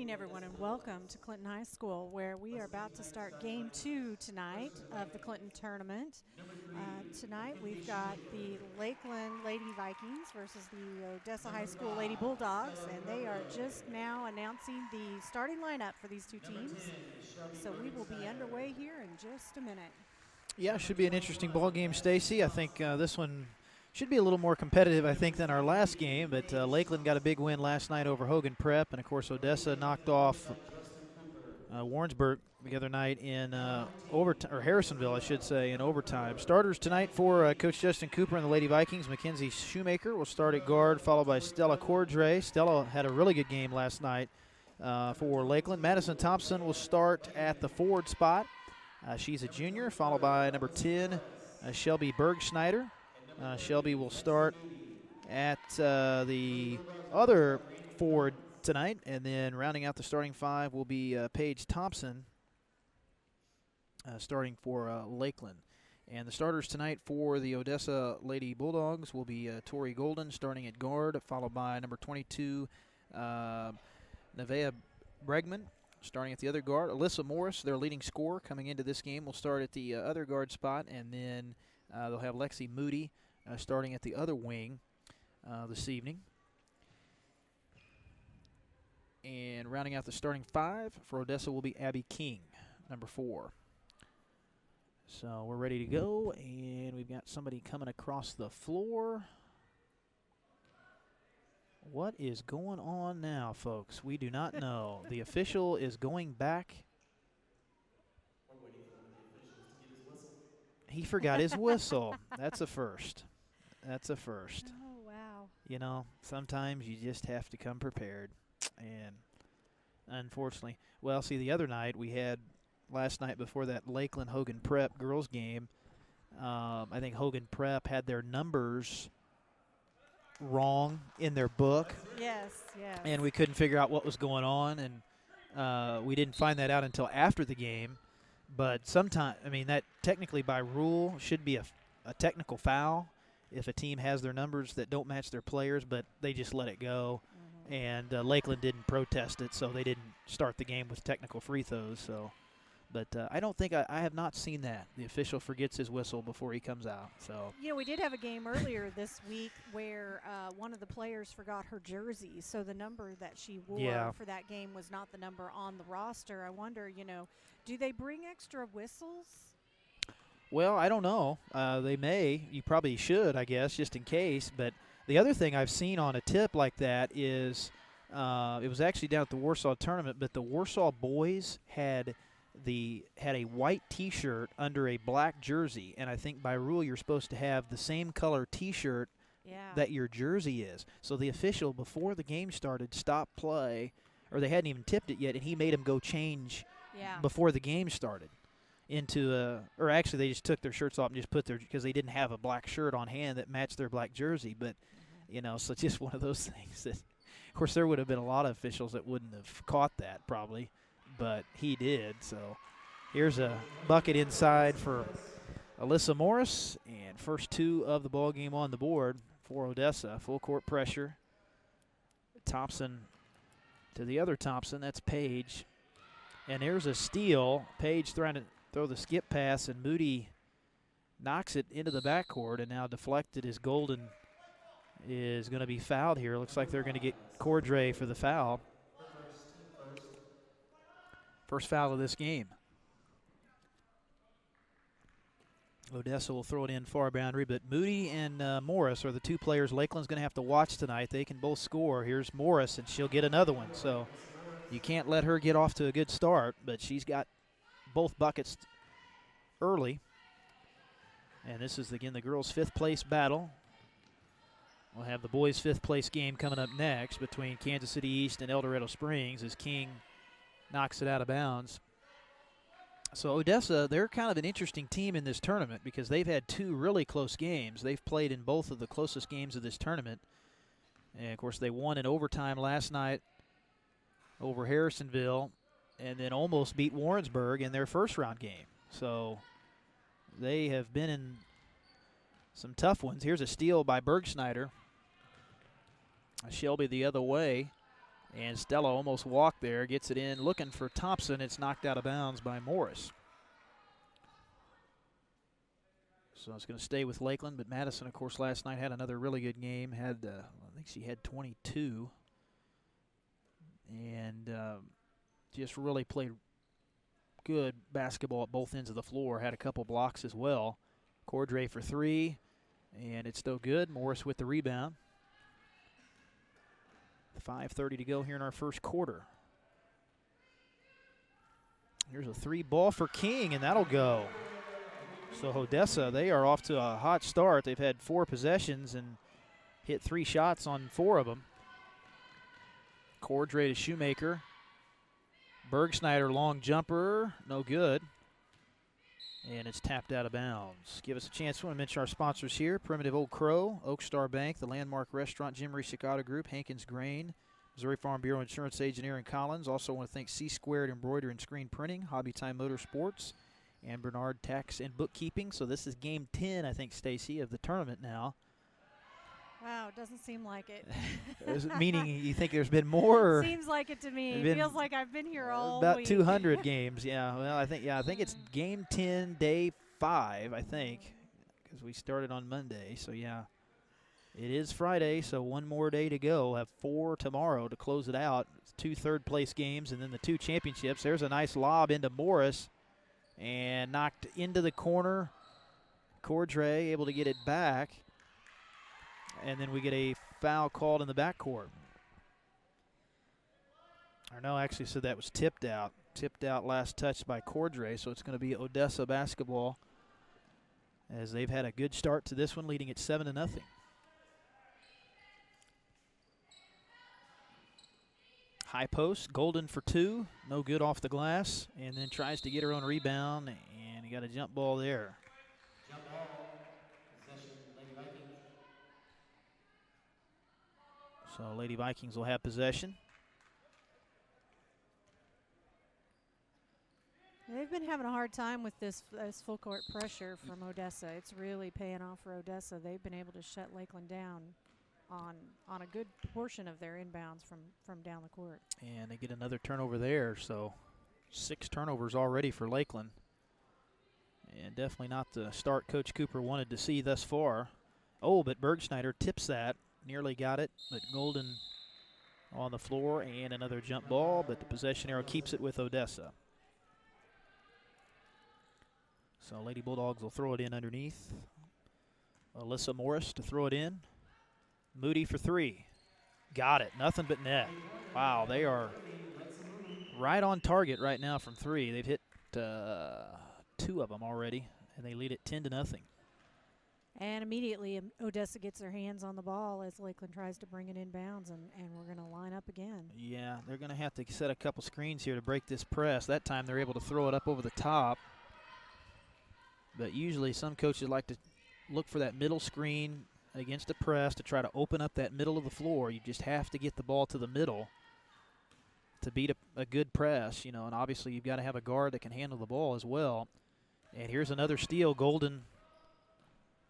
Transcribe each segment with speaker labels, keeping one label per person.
Speaker 1: morning, everyone, and welcome to Clinton High School, where we are about to start Game 2 tonight of the Clinton tournament. Tonight we've got the Lakland Lady Vikings versus the Odessa High School Lady Bulldogs, and they are just now announcing the starting lineup for these two teams. So we will be underway here in just a minute.
Speaker 2: Yeah, it should be an interesting ball game, Stacy. I think this one should be a little more competitive, I think, than our last game. But Lakeland got a big win last night over Hogan Prep. And, of course, Odessa knocked off Warrensburg the other night in overtime, or Harrisonville, I should say, in overtime. Starters tonight for Coach Justin Cooper and the Lady Vikings. Mackenzie Shoemaker will start at guard, followed by Stella Cordray. Stella had a really good game last night for Lakeland. Madison Thompson will start at the forward spot. She's a junior, followed by number 10, Shelby Bergschneider. Shelby will start at the other forward tonight, and then rounding out the starting five will be Paige Thompson starting for Lakeland. And the starters tonight for the Odessa Lady Bulldogs will be Tori Golden starting at guard, followed by number 22, Nevaeh Bregman starting at the other guard. Alyssa Morris, their leading scorer coming into this game, will start at the other guard spot, and then they'll have Lexi Moody starting at the other wing this evening. And rounding out the starting five for Odessa will be Abby King, number 4. So we're ready to go, and we've got somebody coming across the floor. What is going on now, folks? We do not know. The official is going back. He forgot his whistle. That's a first. That's a first.
Speaker 1: Oh, wow.
Speaker 2: You know, sometimes you just have to come prepared. And unfortunately, well, see, the other night we had, last night before that Lakeland Hogan Prep girls game, I think Hogan Prep had their numbers wrong in their book.
Speaker 1: Yes, yes.
Speaker 2: And we couldn't figure out what was going on, and we didn't find that out until after the game. But sometimes, I mean, that technically by rule should be a technical foul if a team has their numbers that don't match their players, but they just let it go. Mm-hmm. And Lakeland didn't protest it, so they didn't start the game with technical free throws. So, but I don't think I have not seen that. The official forgets his whistle before he comes out. So,
Speaker 1: you know, we did have a game earlier this week where one of the players forgot her jersey, so the number that she wore for that game was not the number on the roster. I wonder, you know, do they bring extra whistles?
Speaker 2: Well, I don't know. They may. You probably should, I guess, just in case. But the other thing I've seen on a tip like that is it was actually down at the Warsaw tournament, but the Warsaw boys had a white T-shirt under a black jersey, and I think by rule you're supposed to have the same color T-shirt that your jersey is. So the official, before the game started, stopped play, or they hadn't even tipped it yet, and he made them go change before the game started into or actually they just took their shirts off and just put because they didn't have a black shirt on hand that matched their black jersey. But, you know, so just one of those things that, of course, there would have been a lot of officials that wouldn't have caught that probably, but he did. So here's a bucket inside for Alyssa Morris, and first two of the ball game on the board for Odessa. Full court pressure. Thompson to the other Thompson. That's Paige. And there's a steal. Paige trying to throw the skip pass, and Moody knocks it into the backcourt, and now deflected as Golden is going to be fouled here. Looks like they're going to get Cordray for the foul. First foul of this game. Odessa will throw it in far boundary, but Moody and Morris are the two players Lakeland's going to have to watch tonight. They can both score. Here's Morris, and she'll get another one. So you can't let her get off to a good start, but she's got both buckets early. And this is, again, the girls' fifth-place battle. We'll have the boys' fifth-place game coming up next between Kansas City East and El Dorado Springs as King knocks it out of bounds. So Odessa, they're kind of an interesting team in this tournament because they've had two really close games. They've played in both of the closest games of this tournament. And, of course, they won in overtime last night over Harrisonville and then almost beat Warrensburg in their first-round game. So they have been in some tough ones. Here's a steal by Bergschneider. Shelby the other way. And Stella almost walked there, gets it in, looking for Thompson. It's knocked out of bounds by Morris. So it's going to stay with Lakland, but Madison, of course, last night had another really good game. I think she had 22. And just really played good basketball at both ends of the floor. Had a couple blocks as well. Cordray for 3, and it's still good. Morris with the rebound. 5:30 to go here in our first quarter. Here's a 3 ball for King, and that'll go. So Odessa, they are off to a hot start. They've had 4 possessions and hit 3 shots on 4 of them. Cordray to Shoemaker. Bergsnyder, long jumper, no good. And it's tapped out of bounds. Give us a chance. We want to mention our sponsors here. Primitive Old Crow, Oak Star Bank, the Landmark Restaurant, Jim Reese Auto Group, Hankins Grain, Missouri Farm Bureau Insurance Agent Aaron Collins. Also want to thank C-Squared Embroidery and Screen Printing, Hobby Time Motorsports, and Bernard Tax and Bookkeeping. So this is game 10, I think, Stacy, of the tournament now.
Speaker 1: Wow, it doesn't seem like it.
Speaker 2: Meaning you think there's been more?
Speaker 1: Seems like it to me. It feels like I've been here all
Speaker 2: about
Speaker 1: week.
Speaker 2: 200 games. Yeah, well, I think it's game 10, day 5, I think, because we started on Monday. So, yeah, it is Friday, so one more day to go. We'll have 4 tomorrow to close it out. It's 2 third-place games and then the 2 championships. There's a nice lob into Morris and knocked into the corner. Cordray able to get it back. And then we get a foul called in the backcourt. Or no, actually said that was tipped out. Tipped out last touch by Cordray, so it's going to be Odessa basketball as they've had a good start to this one, leading at 7-0. High post, Golden for 2, no good off the glass, and then tries to get her own rebound, and he got a jump ball there.
Speaker 3: Jump ball, possession, Lady Vikings.
Speaker 2: So Lady Vikings will have possession.
Speaker 1: They've been having a hard time with this full court pressure from Odessa. It's really paying off for Odessa. They've been able to shut Lakeland down on a good portion of their inbounds from down the court.
Speaker 2: And they get another turnover there, so 6 turnovers already for Lakeland. And definitely not the start Coach Cooper wanted to see thus far. Oh, but Bergsnyder tips that. Nearly got it, but Golden on the floor, and another jump ball, but the possession arrow keeps it with Odessa. So Lady Bulldogs will throw it in underneath. Alyssa Morris to throw it in. Moody for 3. Got it. Nothing but net. Wow, they are right on target right now from 3. They've hit 2 of them already, and they lead it 10-0.
Speaker 1: And immediately Odessa gets their hands on the ball as Lakeland tries to bring it inbounds, and we're going to line up again.
Speaker 2: Yeah, they're going to have to set a couple screens here to break this press. That time they're able to throw it up over the top. But usually some coaches like to look for that middle screen against a press to try to open up that middle of the floor. You just have to get the ball to the middle to beat a good press, you know, and obviously you've got to have a guard that can handle the ball as well. And here's another steal. Golden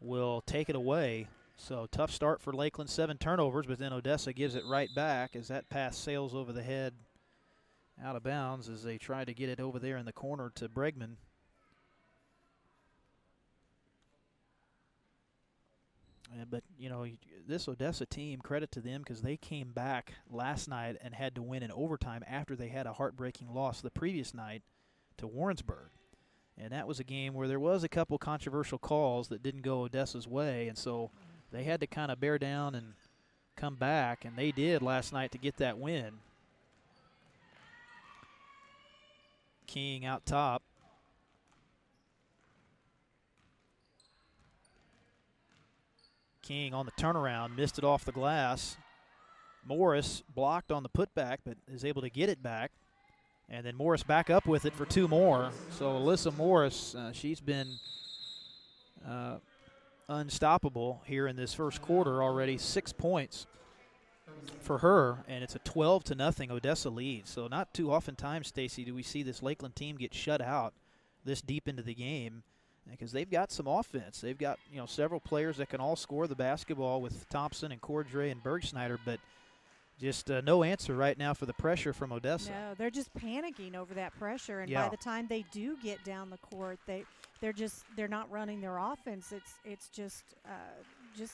Speaker 2: will take it away. So tough start for Lakeland, 7 turnovers, but then Odessa gives it right back as that pass sails over the head out of bounds as they try to get it over there in the corner to Bregman. But, you know, this Odessa team, credit to them because they came back last night and had to win in overtime after they had a heartbreaking loss the previous night to Warrensburg. And that was a game where there was a couple controversial calls that didn't go Odessa's way, and so they had to kind of bear down and come back, and they did last night to get that win. King out top. King on the turnaround, missed it off the glass. Morris blocked on the putback, but is able to get it back. And then Morris back up with it for 2 more. So Alyssa Morris, she's been unstoppable here in this first quarter already. 6 points for her, and it's a 12-0 Odessa lead. So not too often times, Stacy, do we see this Lakeland team get shut out this deep into the game, because they've got some offense. They've got, you know, several players that can all score the basketball with Thompson and Cordray and Bergsnyder, but Just no answer right now for the pressure from Odessa.
Speaker 1: No, they're just panicking over that pressure, and
Speaker 2: Yeah.
Speaker 1: by the time they do get down the court, they're not running their offense. It's just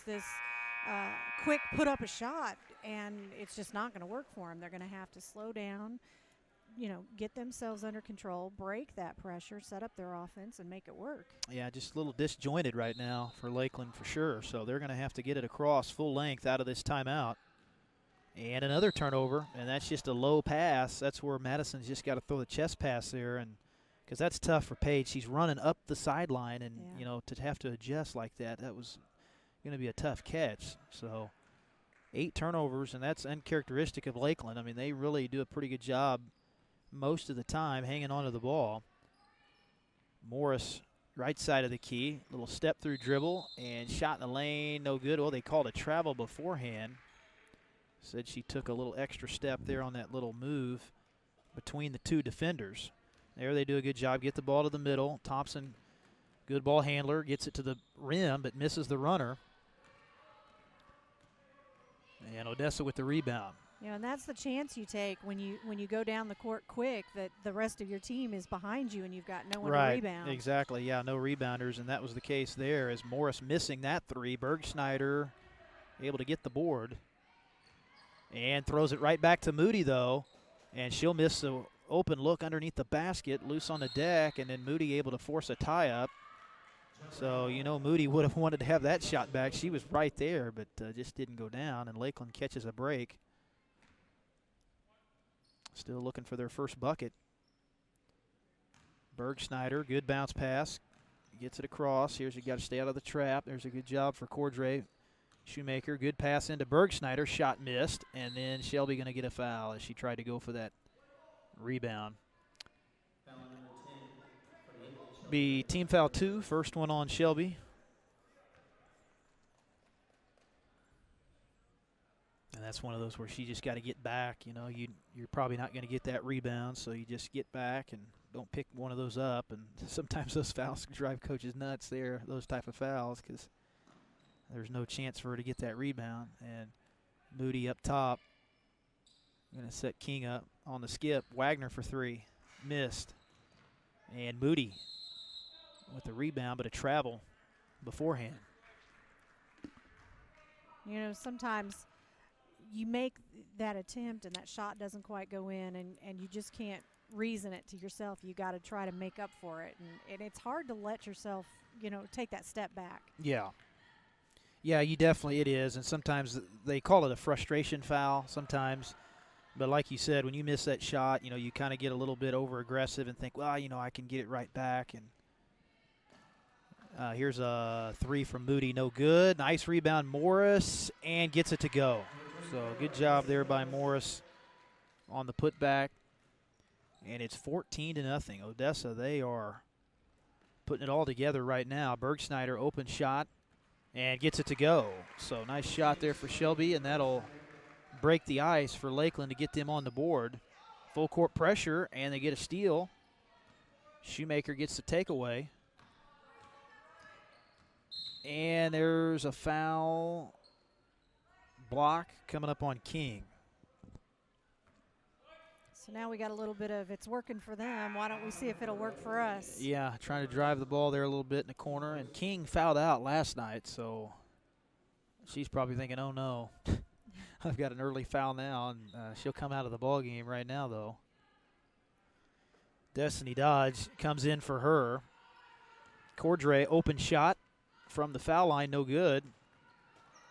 Speaker 1: this quick put up a shot, and it's just not going to work for them. They're going to have to slow down, get themselves under control, break that pressure, set up their offense, and make it work.
Speaker 2: Yeah, just a little disjointed right now for Lakland for sure. So they're going to have to get it across full length out of this timeout. And another turnover, and that's just a low pass. That's where Madison's just got to throw the chest pass there, and because that's tough for Paige. She's running up the sideline, and to have to adjust like that was going to be a tough catch. So 8 turnovers, and that's uncharacteristic of Lakland. I mean, they really do a pretty good job most of the time hanging on to the ball. Morris, right side of the key, little step through dribble, and shot in the lane, no good. Well, they called a travel beforehand. Said she took a little extra step there on that little move between the 2 defenders. There they do a good job. Get the ball to the middle. Thompson, good ball handler, gets it to the rim but misses the runner. And Odessa with the rebound.
Speaker 1: And that's the chance you take when you go down the court quick, that the rest of your team is behind you and you've got no one to rebound.
Speaker 2: Exactly. Yeah, no rebounders, and that was the case there as Morris missing that 3. Bergschneider able to get the board. And throws it right back to Moody, though. And she'll miss the open look underneath the basket, loose on the deck, and then Moody able to force a tie-up. So, Moody would have wanted to have that shot back. She was right there, but just didn't go down, and Lakland catches a break. Still looking for their first bucket. Bergschneider, good bounce pass. Gets it across. Here's you got to stay out of the trap. There's a good job for Cordray. Shoemaker, good pass into Bergschneider, shot missed, and then Shelby going to get a foul as she tried to go for that rebound. Be team foul 2, first one on Shelby. And that's one of those where she just got to get back. You're probably not going to get that rebound, so you just get back and don't pick one of those up. And sometimes those fouls drive coaches nuts there, those type of fouls, because there's no chance for her to get that rebound. And Moody up top. Going to set King up on the skip. Wagner for 3. Missed. And Moody with the rebound, but a travel beforehand.
Speaker 1: Sometimes you make that attempt and that shot doesn't quite go in, and you just can't reason it to yourself. You got to try to make up for it. And it's hard to let yourself, take that step back.
Speaker 2: Yeah. Yeah, it is, and sometimes they call it a frustration foul sometimes. But like you said, when you miss that shot, you kind of get a little bit over-aggressive and think, well, I can get it right back. And here's a 3 from Moody, no good. Nice rebound, Morris, and gets it to go. So good job there by Morris on the putback. And it's 14-0. Odessa, they are putting it all together right now. Bergschneider, open shot. And gets it to go. So nice shot there for Shelby, and that'll break the ice for Lakland to get them on the board. Full court pressure, and they get a steal. Shoemaker gets the takeaway. And there's a foul block coming up on King.
Speaker 1: So now we got a little bit of it's working for them. Why don't we see if it'll work for us?
Speaker 2: Yeah, trying to drive the ball there a little bit in the corner. And King fouled out last night, so she's probably thinking, oh, no. I've got an early foul now, and she'll come out of the ball game right now, though. Destiny Dodge comes in for her. Cordray, open shot from the foul line, no good.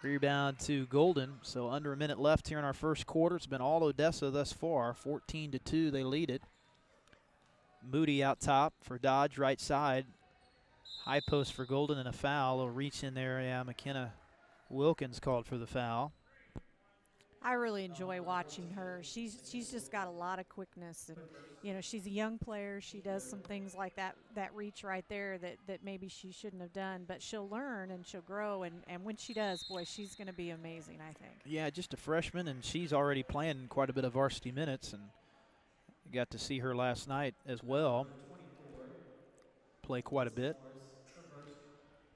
Speaker 2: Rebound to Golden, so under a minute left here in our first quarter. It's been all Odessa thus far. 14-2, they lead it. Moody out top for Dodge, right side. High post for Golden and a foul. A reach in there. Yeah, McKenna Wilkins called for the foul.
Speaker 1: I really enjoy watching her. She's just got a lot of quickness, and she's a young player. She does some things like that reach right there that maybe she shouldn't have done, but she'll learn and she'll grow, and when she does, boy, she's going to be amazing, I think.
Speaker 2: Yeah, just a freshman, and she's already playing quite a bit of varsity minutes, and got to see her last night as well play quite a bit.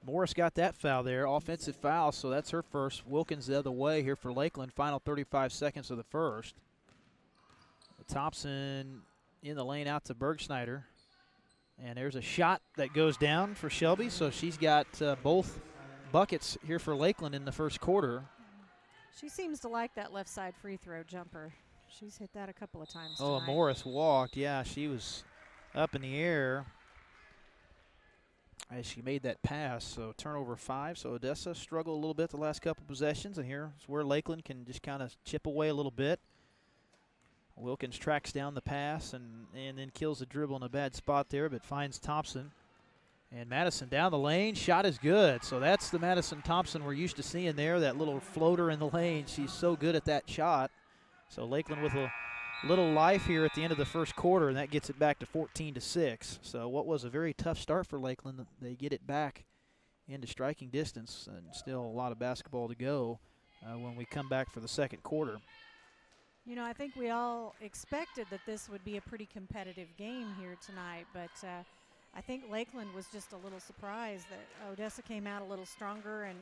Speaker 2: Morris got that foul there, offensive foul, so that's her first. Wilkins the other way here for Lakeland. Final 35 seconds of the first. Thompson in the lane out to Bergschneider. And there's a shot that goes down for Shelby, so she's got both buckets here for Lakeland in the first quarter.
Speaker 1: She seems to like that left side free throw jumper. She's hit that a couple of times
Speaker 2: Oh,
Speaker 1: tonight.
Speaker 2: Morris walked. Yeah, she was up in the air as she made that pass. So turnover 5. So Odessa struggled a little bit the last couple possessions, and here's where Lakeland can just kind of chip away a little bit. Wilkins tracks down the pass and then kills the dribble in a bad spot there, but finds Thompson. And Madison down the lane. Shot is good. So that's the Madison Thompson we're used to seeing there, that little floater in the lane. She's so good at that shot. So Lakeland with a little life here at the end of the first quarter, and that gets it back to 14-6. So what was a very tough start for Lakeland, they get it back into striking distance, and still a lot of basketball to go when we come back for the second quarter.
Speaker 1: You know, I think we all expected that this would be a pretty competitive game here tonight, but I think Lakeland was just a little surprised that Odessa came out a little stronger and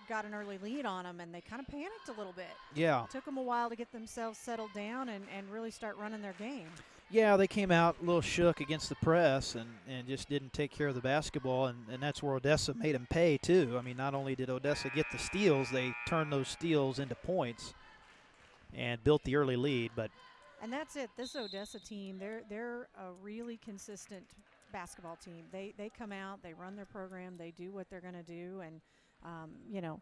Speaker 1: got an early lead on them, and they kind of panicked a little bit.
Speaker 2: Yeah.
Speaker 1: It took them a while to get themselves settled down and really start running their game.
Speaker 2: Yeah, they came out a little shook against the press and just didn't take care of the basketball, and that's where Odessa made them pay too. I mean, not only did Odessa get the steals, they turned those steals into points and built the early lead.
Speaker 1: And that's it. This Odessa team, they're a really consistent basketball team. They come out, they run their program, they do what they're going to do, and you know,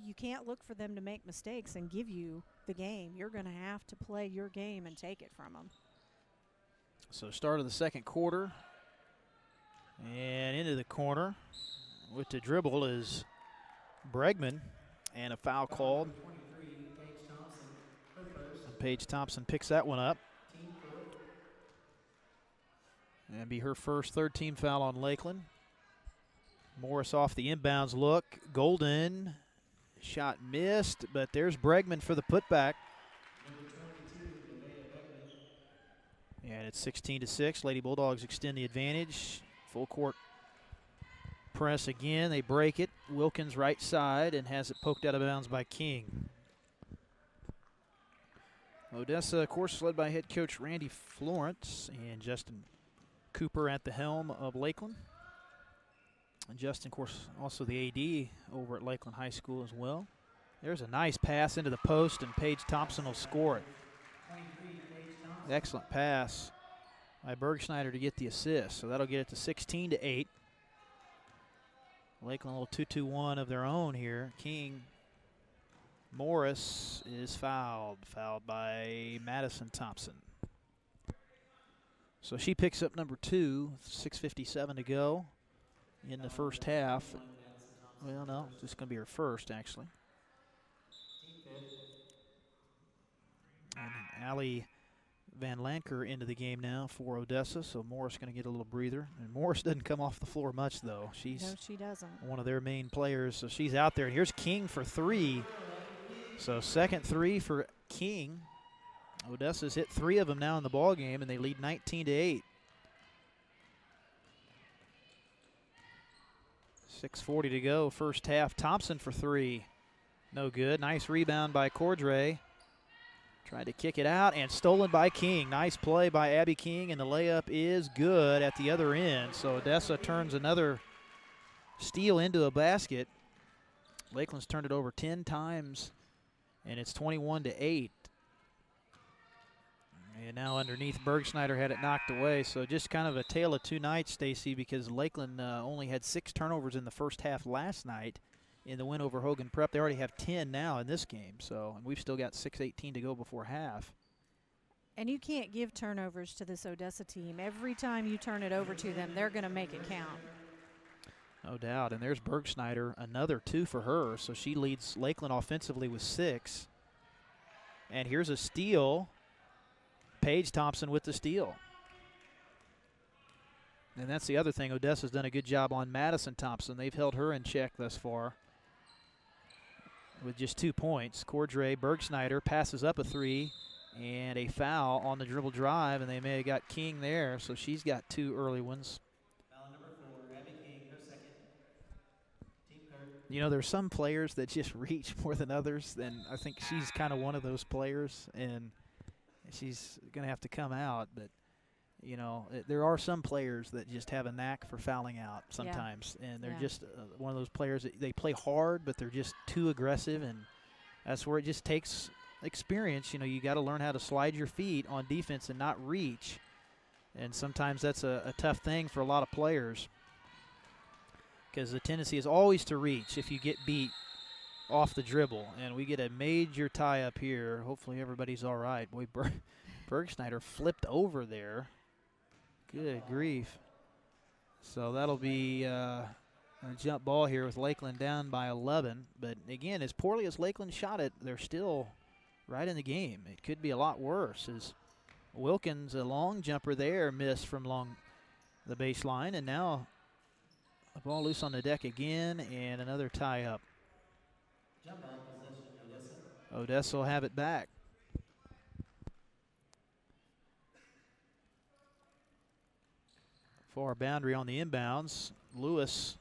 Speaker 1: you can't look for them to make mistakes and give you the game. You're going to have to play your game and take it from them.
Speaker 2: So start of the second quarter, and into the corner with the dribble is Bregman, and a foul called. Paige Thompson picks that one up. And be her first third-team foul on Lakeland. Morris off the inbounds look. Golden, shot missed, but there's Bregman for the putback. And it's 16-6. Lady Bulldogs extend the advantage. Full court press again. They break it. Wilkins right side and has it poked out of bounds by King. Odessa, of course, led by head coach Randy Florence and Justin Cooper at the helm of Lakeland. And Justin, of course, also the AD over at Lakeland High School as well. There's a nice pass into the post, and Paige Thompson will score it. Excellent pass by Bergschneider to get the assist. So that'll get it to 16-8. Lakeland a little 2-2-1 of their own here. King. Morris is fouled by Madison Thompson. So she picks up number 2, 6:57 to go in the first half. Well, no, this is going to be her first, actually. And Allie Van Lanker into the game now for Odessa, so Morris going to get a little breather. And Morris doesn't come off the floor much, though.
Speaker 1: No, she doesn't.
Speaker 2: One of their main players, so she's out there. And here's King for 3. So second 3 for King. Odessa's hit 3 of them now in the ball game, and they lead 19-8. 6:40 to go, first half. Thompson for 3. No good. Nice rebound by Cordray. Tried to kick it out and stolen by King. Nice play by Abby King, and the layup is good at the other end. So Odessa turns another steal into a basket. Lakeland's turned it over 10 times, and it's 21-8. And now underneath, Bergschneider had it knocked away. So just kind of a tale of two nights, Stacy, because Lakeland only had 6 turnovers in the first half last night in the win over Hogan Prep. They already have 10 now in this game. So, and we've still got 6:18 to go before half.
Speaker 1: And you can't give turnovers to this Odessa team. Every time you turn it over to them, they're going to make it count.
Speaker 2: No doubt. And there's Bergschneider, another 2 for her. So she leads Lakeland offensively with 6. And here's a steal. Paige Thompson with the steal. And that's the other thing. Odessa's done a good job on Madison Thompson. They've held her in check thus far with just 2 points. Cordray Bergschneider passes up a 3 and a foul on the dribble drive, and they may have got King there, so she's got 2 early ones.
Speaker 3: Foul number 4, Abby King, her second.
Speaker 2: You know, there's some players that just reach more than others, and I think she's kind of one of those players, and she's going to have to come out. But, you know, there are some players that just have a knack for fouling out sometimes, and they're just one of those players that they play hard, but they're just too aggressive, and that's where it just takes experience. You know, you got to learn how to slide your feet on defense and not reach, and sometimes that's a tough thing for a lot of players, because the tendency is always to reach if you get beat off the dribble. And we get a major tie up here. Hopefully everybody's all right. Boy, Bergschneider flipped over there. Good grief. So that'll be a jump ball here with Lakland down by 11. But, again, as poorly as Lakland shot it, they're still right in the game. It could be a lot worse, as Wilkins, a long jumper there, missed from along the baseline. And now a ball loose on the deck again, and another tie up.
Speaker 3: Jump ball possession, Odessa.
Speaker 2: Odessa will have it back. Far boundary on the inbounds. Lewis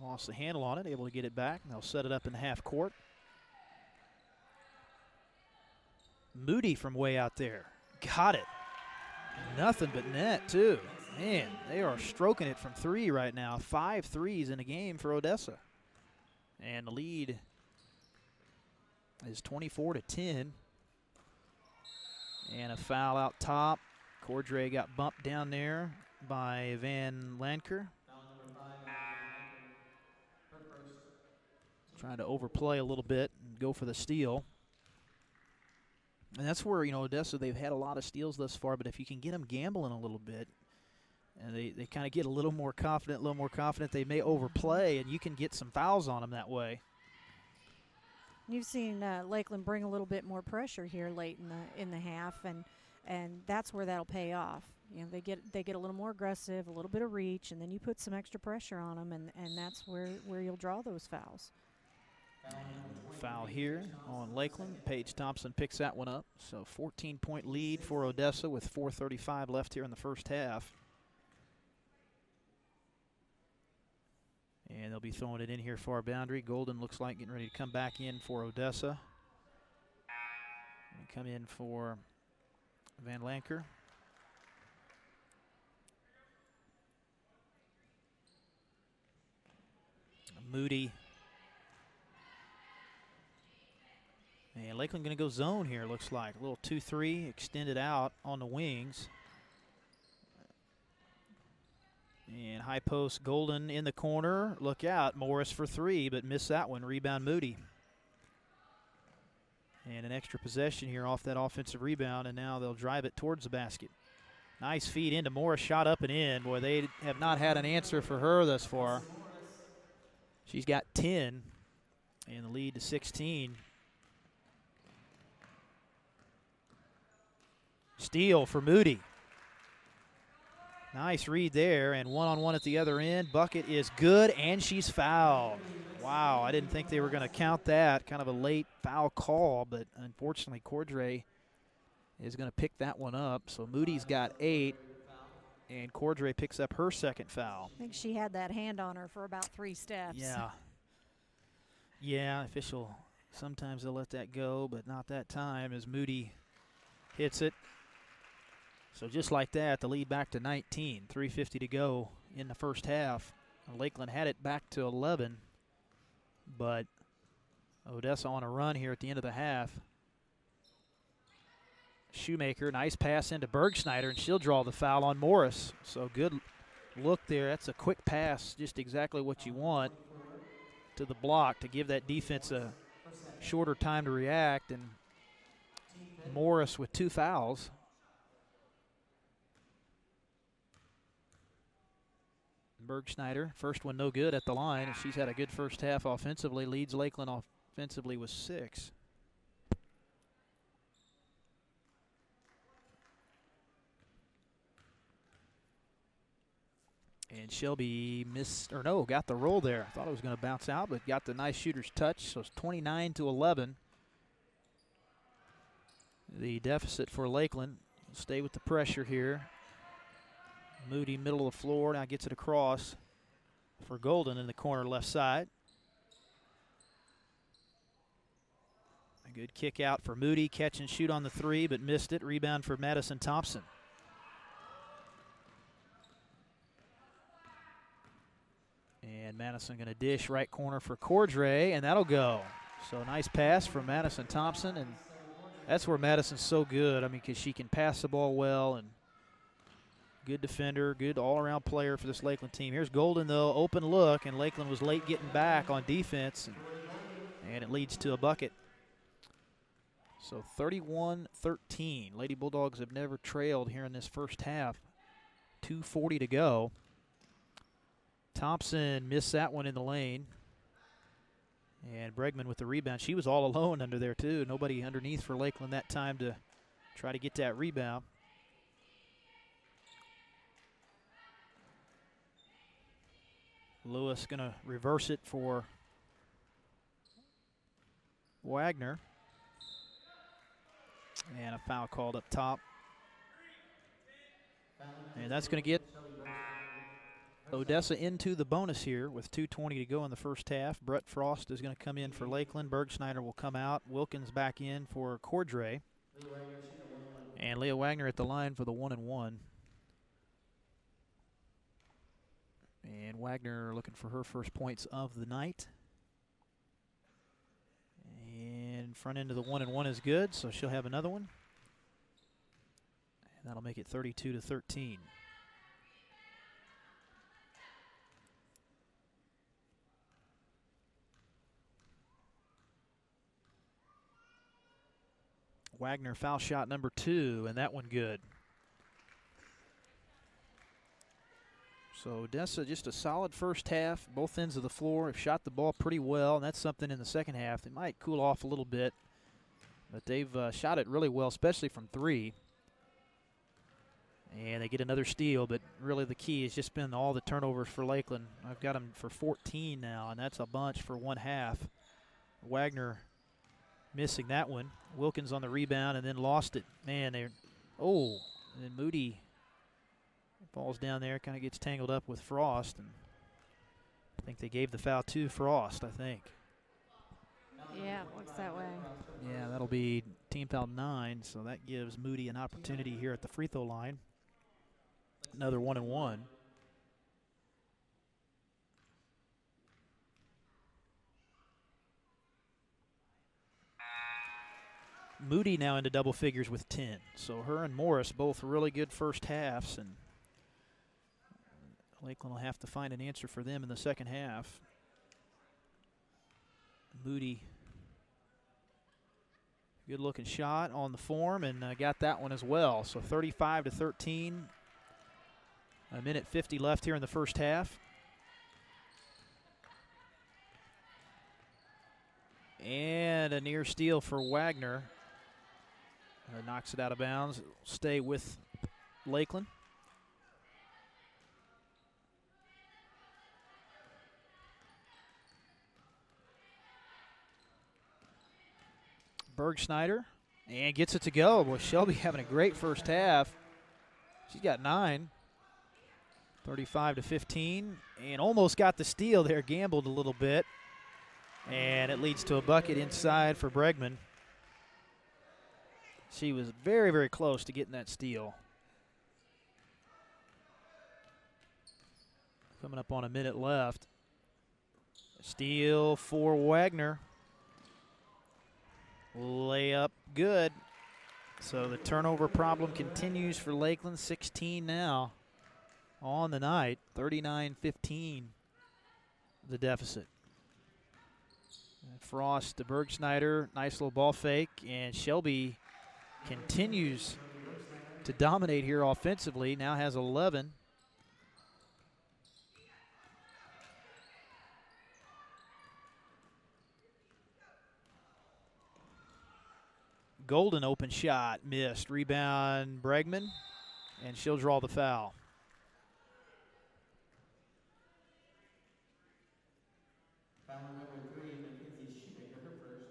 Speaker 2: lost the handle on it, able to get it back. They'll set it up in the half court. Moody from way out there. Got it. Nothing but net, too. Man, they are stroking it from three right now. 5 threes in a game for Odessa. And the lead is 24-10. And a foul out top. Cordray got bumped down there by Van Lanker. Trying to overplay a little bit and go for the steal. And that's where, you know, Odessa, they've had a lot of steals thus far, but if you can get them gambling a little bit, and they kind of get a little more confident, they may overplay, and you can get some fouls on them that way.
Speaker 1: You've seen Lakeland bring a little bit more pressure here late in the half, and that's where that'll pay off. You know, they get a little more aggressive, a little bit of reach, and then you put some extra pressure on them, and that's where you'll draw those fouls.
Speaker 2: And foul here on Lakeland. Paige Thompson picks that one up. So 14-point lead for Odessa with 4:35 left here in the first half. And they'll be throwing it in here far boundary. Golden looks like getting ready to come back in for Odessa. And come in for Van Lanker. Moody. And Lakeland going to go zone here, looks like. A little 2-3 extended out on the wings. And high post, Golden in the corner. Look out, Morris for three, but missed that one. Rebound, Moody. And an extra possession here off that offensive rebound, and now they'll drive it towards the basket. Nice feed into Morris, shot up and in. Boy, they have not had an answer for her thus far. She's got 10, and the lead to 16. Steal for Moody. Nice read there, and one-on-one at the other end. Bucket is good, and she's fouled. Wow, I didn't think they were going to count that. Kind of a late foul call, but unfortunately Cordray is going to pick that one up. So Moody's got 8, and Cordray picks up her second foul.
Speaker 1: I think she had that hand on her for about 3 steps.
Speaker 2: Yeah. Yeah, official, sometimes they'll let that go, but not that time as Moody hits it. So just like that, the lead back to 19, 3:50 to go in the first half. Lakeland had it back to 11, but Odessa on a run here at the end of the half. Shoemaker, nice pass into Bergschneider, and she'll draw the foul on Morris. So good look there. That's a quick pass, just exactly what you want to the block to give that defense a shorter time to react, and Morris with 2 fouls. Bergschneider, first one no good at the line. She's had a good first half offensively, leads Lakeland offensively with 6. And Shelby got the roll there. Thought it was going to bounce out, but got the nice shooter's touch. So it's 29-11. The deficit for Lakeland. Stay with the pressure here. Moody, middle of the floor, now gets it across for Golden in the corner left side. Good kick out for Moody. Catch and shoot on the three, but missed it. Rebound for Madison Thompson. And Madison going to dish right corner for Cordray, and that'll go. So nice pass from Madison Thompson, and that's where Madison's so good. I mean, because she can pass the ball well, and good defender, good all-around player for this Lakeland team. Here's Golden, though, open look, and Lakeland was late getting back on defense, and it leads to a bucket. So 31-13. Lady Bulldogs have never trailed here in this first half. 2:40 to go. Thompson missed that one in the lane. And Bregman with the rebound. She was all alone under there, too. Nobody underneath for Lakeland that time to try to get that rebound. Lewis going to reverse it for Wagner. And a foul called up top. And that's going to get Odessa into the bonus here with 2:20 to go in the first half. Brett Frost is going to come in for Lakeland. Bergschneider will come out. Wilkins back in for Cordray. And Leah Wagner at the line for the 1-and-1. And Wagner looking for her first points of the night. And front end of the 1-and-1 is good, so she'll have another one. And that'll make it 32-13. Wagner foul shot number 2, and that one good. So Odessa just a solid first half, both ends of the floor. Have shot the ball pretty well, and that's something in the second half. They might cool off a little bit, but they've shot it really well, especially from 3. And they get another steal, but really the key has just been all the turnovers for Lakeland. I've got them for 14 now, and that's a bunch for one half. Wagner missing that one. Wilkins on the rebound and then lost it. Man, and then Moody falls down there, kind of gets tangled up with Frost, and I think they gave the foul to Frost, I think.
Speaker 1: Yeah, it looks that way.
Speaker 2: Yeah, that'll be team foul 9, so that gives Moody an opportunity here at the free throw line. Another 1-and-1. Moody now into double figures with 10. So her and Morris both really good first halves, and Lakeland will have to find an answer for them in the second half. Moody, good looking shot on the form, and got that one as well. So 35-13. A minute 50 left here in the first half. And a near steal for Wagner. Knocks it out of bounds. It'll stay with Lakeland. Bergschneider, and gets it to go. Boy, Shelby having a great first half. She's got 9. 35-15, and almost got the steal there. Gambled a little bit, and it leads to a bucket inside for Bregman. She was very, very close to getting that steal. Coming up on a minute left. Steal for Wagner. Layup good. So the turnover problem continues for Lakeland. 16 now on the night. 39-15 the deficit. And Frost to Bergschneider. Nice little ball fake. And Shelby continues to dominate here offensively. Now has 11. Golden open shot, missed. Rebound Bregman, and she'll draw the foul.
Speaker 3: Foul number 3, Mackenzie Shoemaker, her first.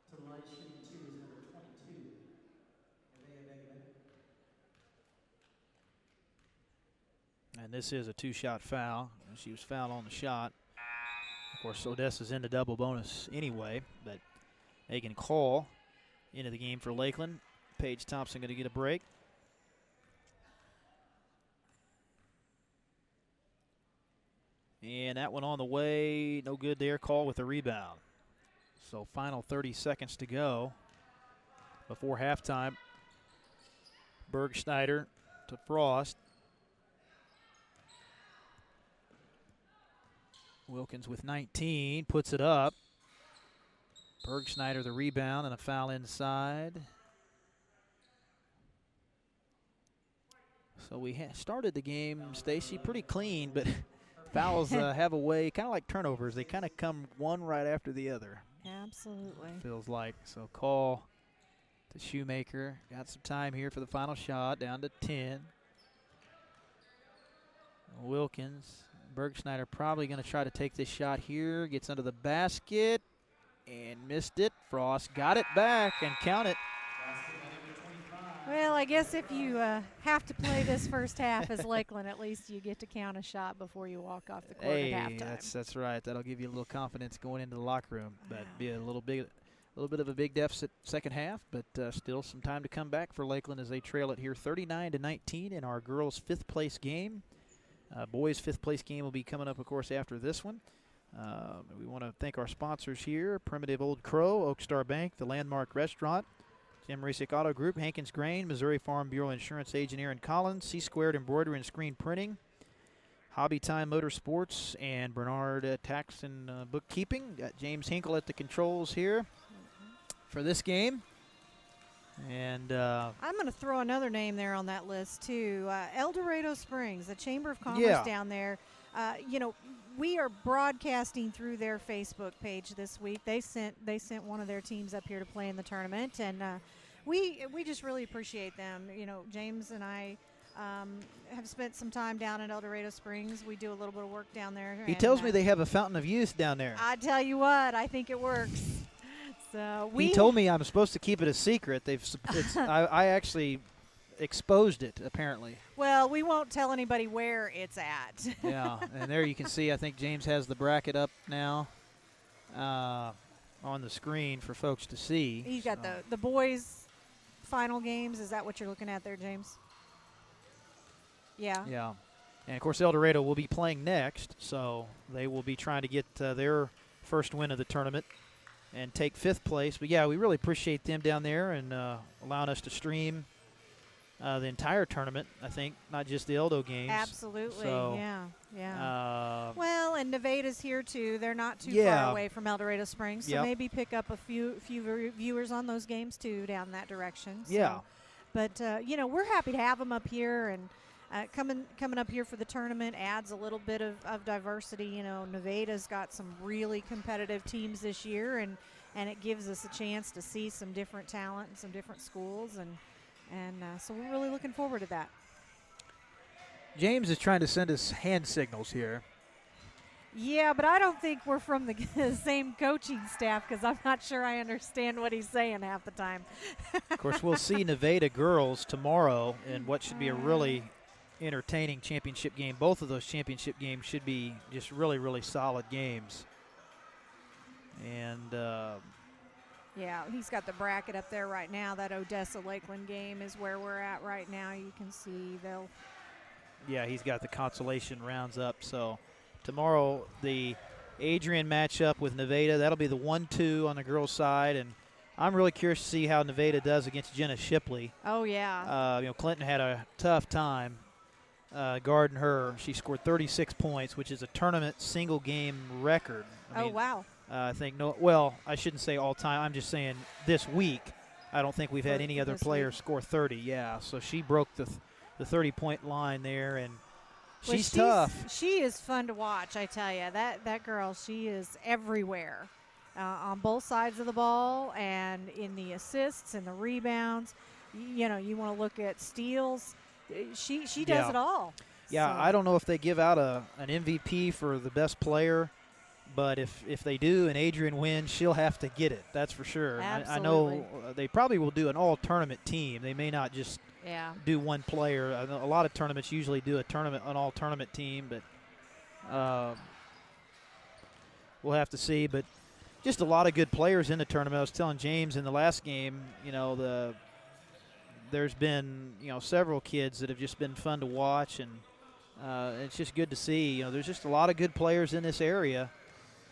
Speaker 3: To the line shooting 2 is number 22, Nevaeh Begabin.
Speaker 2: And this is a 2-shot foul. She was fouled on the shot. Of course, Odessa's in the double bonus anyway, but Megan Call into the game for Lakeland. Paige Thompson going to get a break. And that one on the way, no good there. Call with a rebound. So final 30 seconds to go before halftime. Bergschneider to Frost. Wilkins with 19, puts it up. Bergschneider the rebound and a foul inside. So we started the game, Stacy, pretty clean, but fouls have a way, kind of like turnovers. They kind of come one right after the other.
Speaker 1: Absolutely.
Speaker 2: Feels like. So call to Shoemaker. Got some time here for the final shot, down to 10. Wilkins. Bergschneider probably going to try to take this shot here. Gets under the basket and missed it. Frost got it back and count it.
Speaker 1: Well, I guess if you have to play this first half as Lakeland, at least you get to count a shot before you walk off the court at halftime.
Speaker 2: That's right. That'll give you a little confidence going into the locker room. But be a little bit of a big deficit second half, but still some time to come back for Lakeland as they trail it here 39-19 in our girls' fifth place game. Boys' fifth place game will be coming up, of course, after this one. We want to thank our sponsors here: Primitive Old Crow, Oak Star Bank, the Landmark Restaurant, Tim Risick Auto Group, Hankins Grain, Missouri Farm Bureau Insurance Agent Aaron Collins, C-Squared Embroidery and Screen Printing, Hobby Time Motorsports, and Bernard Tax and Bookkeeping. Got James Hinkle at the controls here for this game. And
Speaker 1: I'm going to throw another name there on that list, too. El Dorado Springs, the Chamber of Commerce down there. We are broadcasting through their Facebook page this week. They sent one of their teams up here to play in the tournament, and we just really appreciate them. James and I have spent some time down at El Dorado Springs. We do a little bit of work down there.
Speaker 2: He tells me they have a fountain of youth down there.
Speaker 1: I tell you what, I think it works. So
Speaker 2: he told me I'm supposed to keep it a secret. I actually exposed it, apparently.
Speaker 1: Well, we won't tell anybody where it's at.
Speaker 2: Yeah, and there you can see, I think James has the bracket up now on the screen for folks to see.
Speaker 1: He's got the boys' final games. Is that what you're looking at there, James? Yeah.
Speaker 2: Yeah. And, of course, El Dorado will be playing next, so they will be trying to get their first win of the tournament and take fifth place. But, yeah, we really appreciate them down there and allowing us to stream the entire tournament, I think, not just the Eldo games.
Speaker 1: Absolutely,
Speaker 2: so,
Speaker 1: yeah. Well, and Nevada's here, too. They're not too far away from El Dorado Springs, so maybe pick up a few viewers on those games, too, down that direction. So.
Speaker 2: Yeah.
Speaker 1: But, we're happy to have them up here, and coming up here for the tournament adds a little bit of diversity. Nevada's got some really competitive teams this year, and it gives us a chance to see some different talent and some different schools, and so we're really looking forward to that.
Speaker 2: James is trying to send us hand signals here.
Speaker 1: Yeah, but I don't think we're from the same coaching staff because I'm not sure I understand what he's saying half the time.
Speaker 2: Of course, we'll see Nevada girls tomorrow in what should be a really entertaining championship game. Both of those championship games should be just really, really solid games. And
Speaker 1: yeah, he's got the bracket up there right now. That Odessa Lakeland game is where we're at right now. You can see they'll.
Speaker 2: Yeah, he's got the consolation rounds up. So tomorrow the Adrian matchup with Nevada. That'll be the 1-2 on the girls' side, and I'm really curious to see how Nevada does against Jenna Shipley.
Speaker 1: Oh yeah.
Speaker 2: Clinton had a tough time guarding her. She scored 36 points, which is a tournament single game record. I mean,
Speaker 1: wow.
Speaker 2: I think I shouldn't say all time. I'm just saying this week. I don't think we've had any other player score 30. Yeah, so she broke the 30-point line there, and she's tough.
Speaker 1: She is fun to watch, I tell you. That girl, she is everywhere on both sides of the ball and in the assists and the rebounds. You want to look at steals. She does it all.
Speaker 2: Yeah, so. I don't know if they give out an MVP for the best player. But if they do and Adrian wins, she'll have to get it. That's for sure. I know they probably will do an all-tournament team. They may not just do one player. I know a lot of tournaments usually do an all-tournament team, but we'll have to see. But just a lot of good players in the tournament. I was telling James in the last game, there's been, several kids that have just been fun to watch, and it's just good to see. There's just a lot of good players in this area.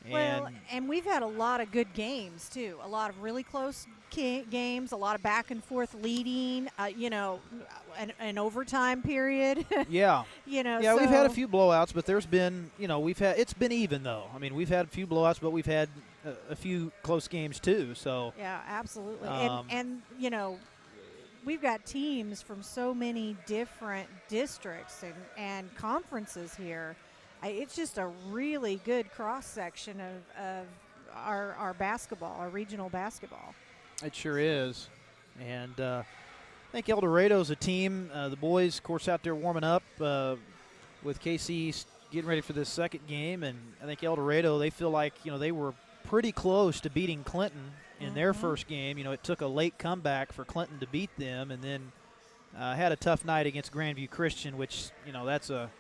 Speaker 1: And we've had a lot of good games, too. A lot of really close games, a lot of back and forth leading, an overtime period.
Speaker 2: Yeah.
Speaker 1: So
Speaker 2: we've had a few blowouts, but there's been, it's been even, though. I mean, we've had a few blowouts, but we've had a few close games, too. So
Speaker 1: yeah, absolutely. And we've got teams from so many different districts and conferences here. It's just a really good cross-section of our basketball, our regional basketball.
Speaker 2: It sure is. And I think El Dorado's a team. The boys, of course, out there warming up with KC getting ready for this second game. And I think El Dorado, they feel like, they were pretty close to beating Clinton in their first game. It took a late comeback for Clinton to beat them, and then had a tough night against Grandview Christian, which, that's a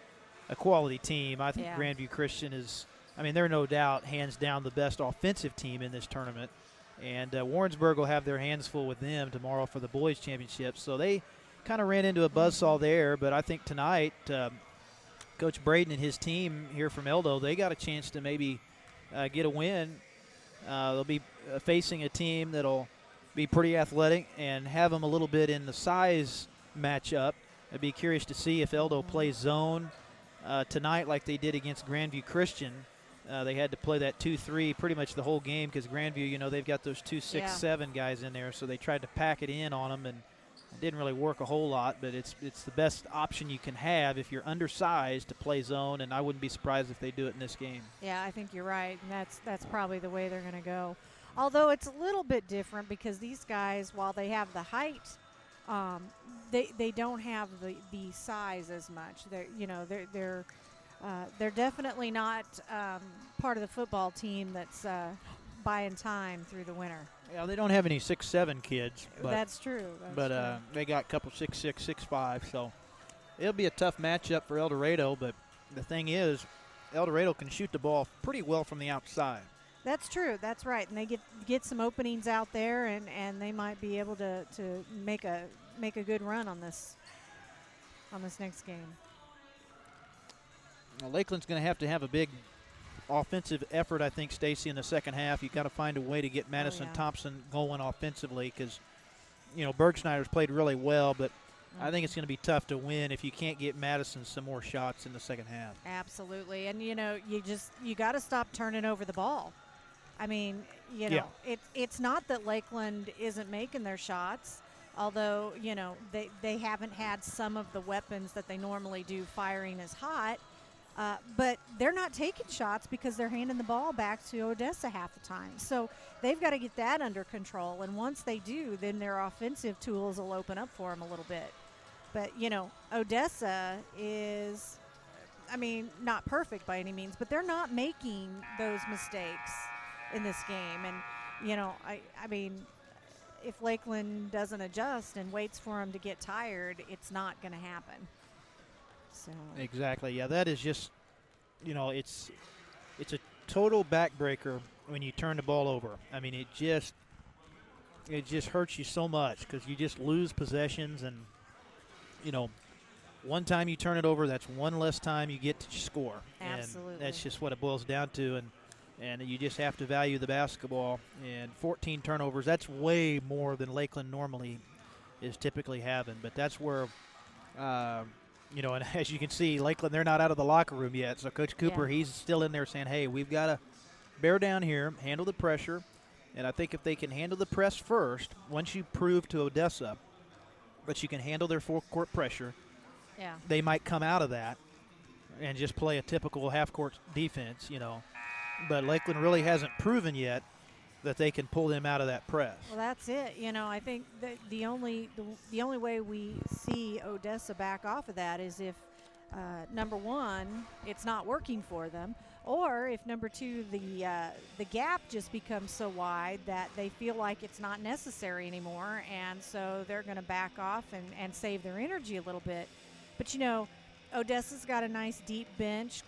Speaker 2: quality team. I think Grandview Christian is, they're no doubt hands down the best offensive team in this tournament. And Warrensburg will have their hands full with them tomorrow for the boys' championship. So they kind of ran into a buzzsaw there. But I think tonight, Coach Braden and his team here from Eldo, they got a chance to maybe get a win. They'll be facing a team that'll be pretty athletic and have them a little bit in the size matchup. I'd be curious to see if Eldo plays zone tonight like they did against Grandview Christian. They had to play that 2-3 pretty much the whole game because Grandview, they've got those 2-6-7 guys in there, so they tried to pack it in on them, and it didn't really work a whole lot, but it's the best option you can have if you're undersized to play zone, and I wouldn't be surprised if they do it in this game.
Speaker 1: Yeah, I think you're right, and that's probably the way they're going to go. Although it's a little bit different because these guys, while they have the height, they don't have the size as much. They're definitely not part of the football team that's buying time through the winter.
Speaker 2: Yeah, they don't have any 6'7" kids. But,
Speaker 1: that's true.
Speaker 2: They got a couple 6'6", 6'5", so it'll be a tough matchup for El Dorado. But the thing is, El Dorado can shoot the ball pretty well from the outside.
Speaker 1: That's true. That's right. And they get some openings out there, and they might be able to make a good run on this next game.
Speaker 2: Well, Lakeland's going to have a big offensive effort, I think, Stacy, in the second half. You've got to find a way to get Madison Thompson going offensively because, Bergschneider's played really well, but I think it's going to be tough to win if you can't get Madison some more shots in the second half.
Speaker 1: Absolutely. And, you got to stop turning over the ball. It's not that Lakeland isn't making their shots, although, they haven't had some of the weapons that they normally do firing as hot. But they're not taking shots because they're handing the ball back to Odessa half the time. So they've got to get that under control. And once they do, then their offensive tools will open up for them a little bit. But, Odessa is, not perfect by any means, but they're not making those mistakes in this game. And, if Lakeland doesn't adjust and waits for them to get tired, it's not going to happen. So.
Speaker 2: Exactly. Yeah, that is just, it's a total backbreaker when you turn the ball over. It just hurts you so much because you just lose possessions, and one time you turn it over, that's one less time you get to score.
Speaker 1: Absolutely.
Speaker 2: And that's just what it boils down to, and you just have to value the basketball. And 14 turnovers, that's way more than Lakeland normally is typically having. But that's where and as you can see, Lakeland, they're not out of the locker room yet. So Coach Cooper, he's still in there saying, hey, we've got to bear down here, handle the pressure. And I think if they can handle the press first, once you prove to Odessa that you can handle their full-court pressure, they might come out of that and just play a typical half-court defense, But Lakeland really hasn't proven yet that they can pull them out of that press.
Speaker 1: Well, that's it. I think that the only way we see Odessa back off of that is if, number one, it's not working for them, or if, number two, the gap just becomes so wide that they feel like it's not necessary anymore, and so they're going to back off and save their energy a little bit. But, Odessa's got a nice deep bench.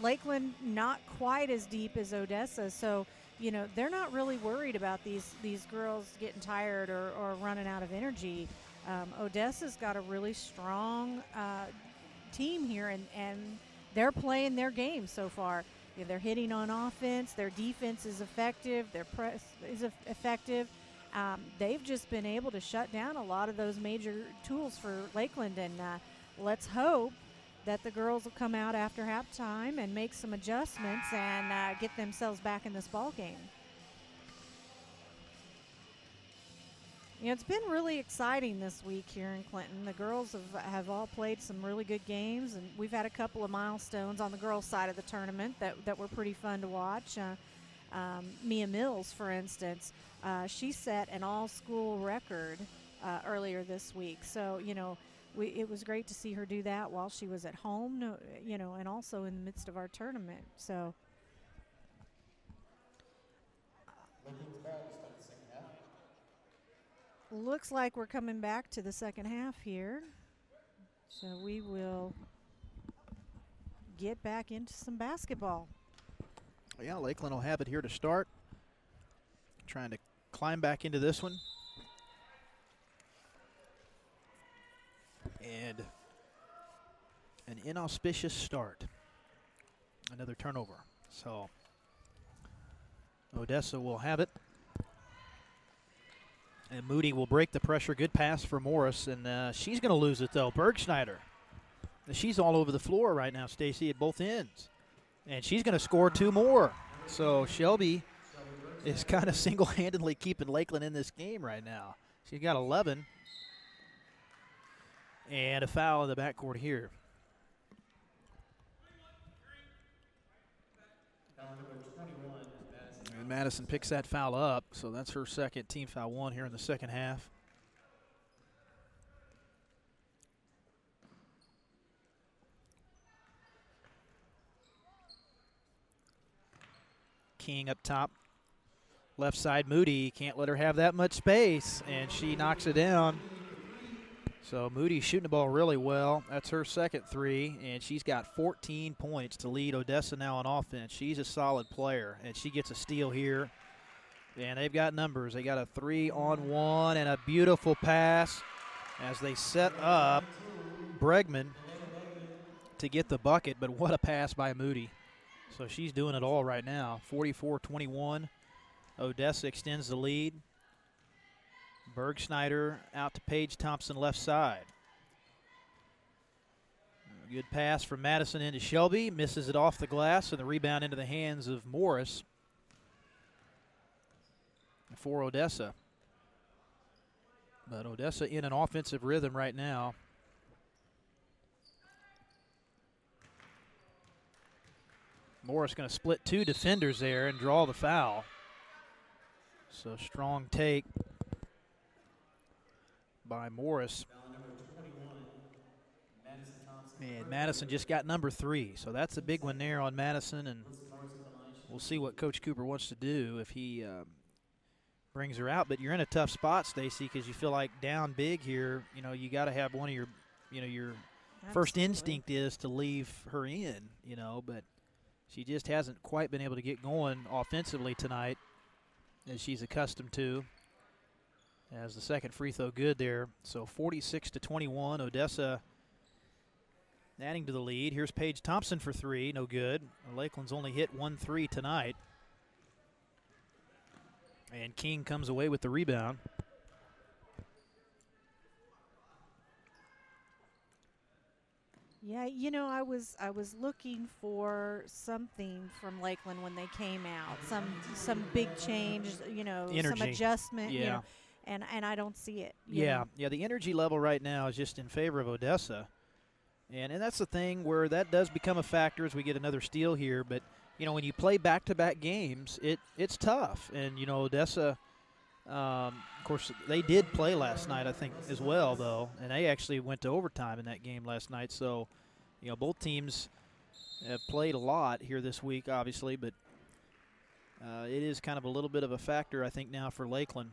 Speaker 1: Lakeland not quite as deep as Odessa, so they're not really worried about these girls getting tired or running out of energy. Odessa's got a really strong team here, and they're playing their game so far. They're hitting on offense. Their defense is effective. Their press is effective. They've just been able to shut down a lot of those major tools for Lakeland, and let's hope that the girls will come out after halftime and make some adjustments and get themselves back in this ball game. It's been really exciting this week here in Clinton. The girls have all played some really good games, and we've had a couple of milestones on the girls' side of the tournament that were pretty fun to watch. Mia Mills, for instance, she set an all-school record earlier this week. So, it was great to see her do that while she was at home, and also in the midst of our tournament. So. Looks like we're coming back to the second half here. So we will get back into some basketball.
Speaker 2: Yeah, Lakeland will have it here to start. Trying to climb back into this one. And an inauspicious start. Another turnover. So Odessa will have it. And Moody will break the pressure. Good pass for Morris, and she's going to lose it, though. Bergschneider. She's all over the floor right now, Stacy, at both ends. And she's going to score 2 more. So Shelby is kind of single-handedly keeping Lakeland in this game right now. She's got 11. And a foul in the backcourt here. And Madison picks that foul up, so that's her second, team foul 1 here in the second half. King up top. Left side, Moody. Can't let her have that much space, and she knocks it down. So Moody shooting the ball really well. That's her second 3, and she's got 14 points to lead Odessa now on offense. She's a solid player, and she gets a steal here. And they've got numbers. They got a 3-on-1 and a beautiful pass as they set up Bregman to get the bucket, but what a pass by Moody. So she's doing it all right now. 44-21. Odessa extends the lead. Bergschneider out to Paige Thompson left side. Good pass from Madison into Shelby. Misses it off the glass, and the rebound into the hands of Morris for Odessa. But Odessa in an offensive rhythm right now. Morris going to split 2 defenders there and draw the foul. So strong take by Morris. And Madison just got number 3. So that's a big one there on Madison, and we'll see what Coach Cooper wants to do if he brings her out. But you're in a tough spot, Stacy, because you feel like down big here, you got to have one of your, your first instinct is to leave her in, but she just hasn't quite been able to get going offensively tonight as she's accustomed to. As the second free throw good there. So 46-21, Odessa adding to the lead. Here's Paige Thompson for 3, no good. Lakeland's only hit 1 3 tonight. And King comes away with the rebound.
Speaker 1: Yeah, I was looking for something from Lakeland when they came out. Some big change,
Speaker 2: Energy.
Speaker 1: Some adjustment,
Speaker 2: Yeah.
Speaker 1: And I don't see it.
Speaker 2: Yeah, the energy level right now is just in favor of Odessa. And that's the thing where that does become a factor as we get another steal here. But, when you play back-to-back games, it's tough. And, Odessa, of course, they did play last night, I think, as well, though. And they actually went to overtime in that game last night. So, both teams have played a lot here this week, obviously. But it is kind of a little bit of a factor, I think, now for Lakeland.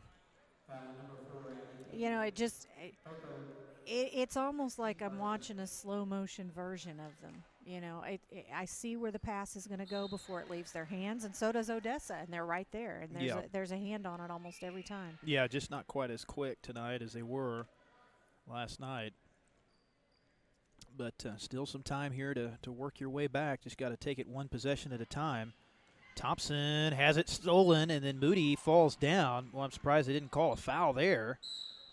Speaker 1: It's almost like I'm watching a slow motion version of them. You know, I see where the pass is going to go before it leaves their hands, and so does Odessa, and they're right there. And there's a hand on it almost every time.
Speaker 2: Yeah, just not quite as quick tonight as they were last night. But still some time here to work your way back. Just got to take it one possession at a time. Thompson has it stolen, and then Moody falls down. Well, I'm surprised they didn't call a foul there.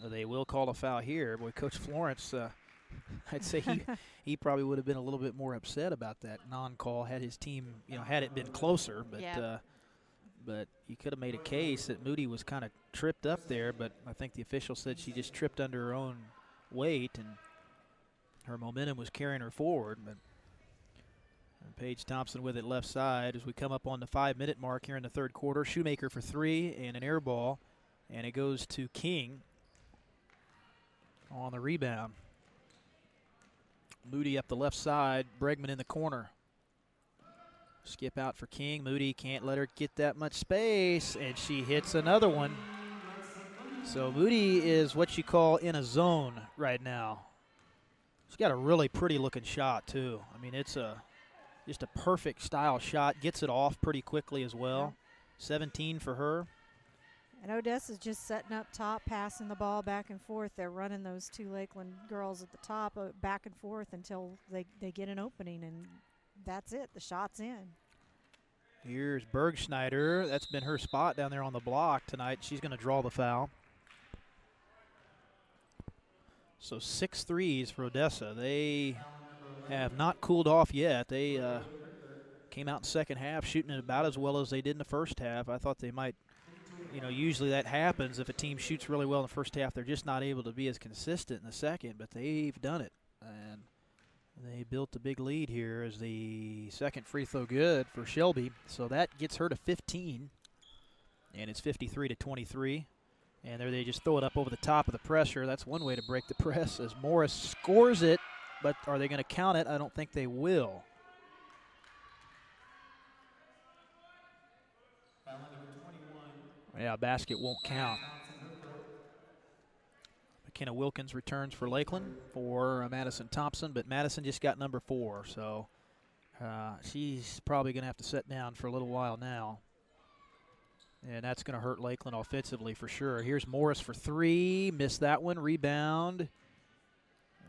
Speaker 2: They will call a foul here. Boy, Coach Florence, I'd say he probably would have been a little bit more upset about that non-call had his team, had it been closer. But but you could have made a case that Moody was kind of tripped up there, but I think the official said she just tripped under her own weight, and her momentum was carrying her forward. But Paige Thompson with it left side as we come up on the 5-minute mark here in the third quarter. Shoemaker for three and an air ball, and it goes to King on the rebound. Moody up the left side, Bregman in the corner. Skip out for King. Moody can't let her get that much space, and she hits another one. So Moody is what you call in a zone right now. She's got a really pretty looking shot too. I mean, it's just a perfect style shot. Gets it off pretty quickly as well. 17 for her.
Speaker 1: And Odessa's just setting up top, passing the ball back and forth. They're running those two Lakeland girls at the top back and forth until they get an opening, and that's it. The shot's in.
Speaker 2: Here's Bergschneider. That's been her spot down there on the block tonight. She's going to draw the foul. So 6 threes for Odessa. They have not cooled off yet. They came out in the second half shooting it about as well as they did in the first half. I thought they might, usually that happens if a team shoots really well in the first half. They're just not able to be as consistent in the second, but they've done it. And they built a big lead here as the second free throw good for Shelby. So that gets her to 15, and it's 53-23. And there they just throw it up over the top of the pressure. That's one way to break the press as Morris scores it, but are they going to count it? I don't think they will. Yeah, basket won't count. McKenna Wilkins returns for Lakeland for Madison Thompson, but Madison just got number 4, so she's probably going to have to sit down for a little while now. And that's going to hurt Lakeland offensively for sure. Here's Morris for 3. Missed that one. Rebound.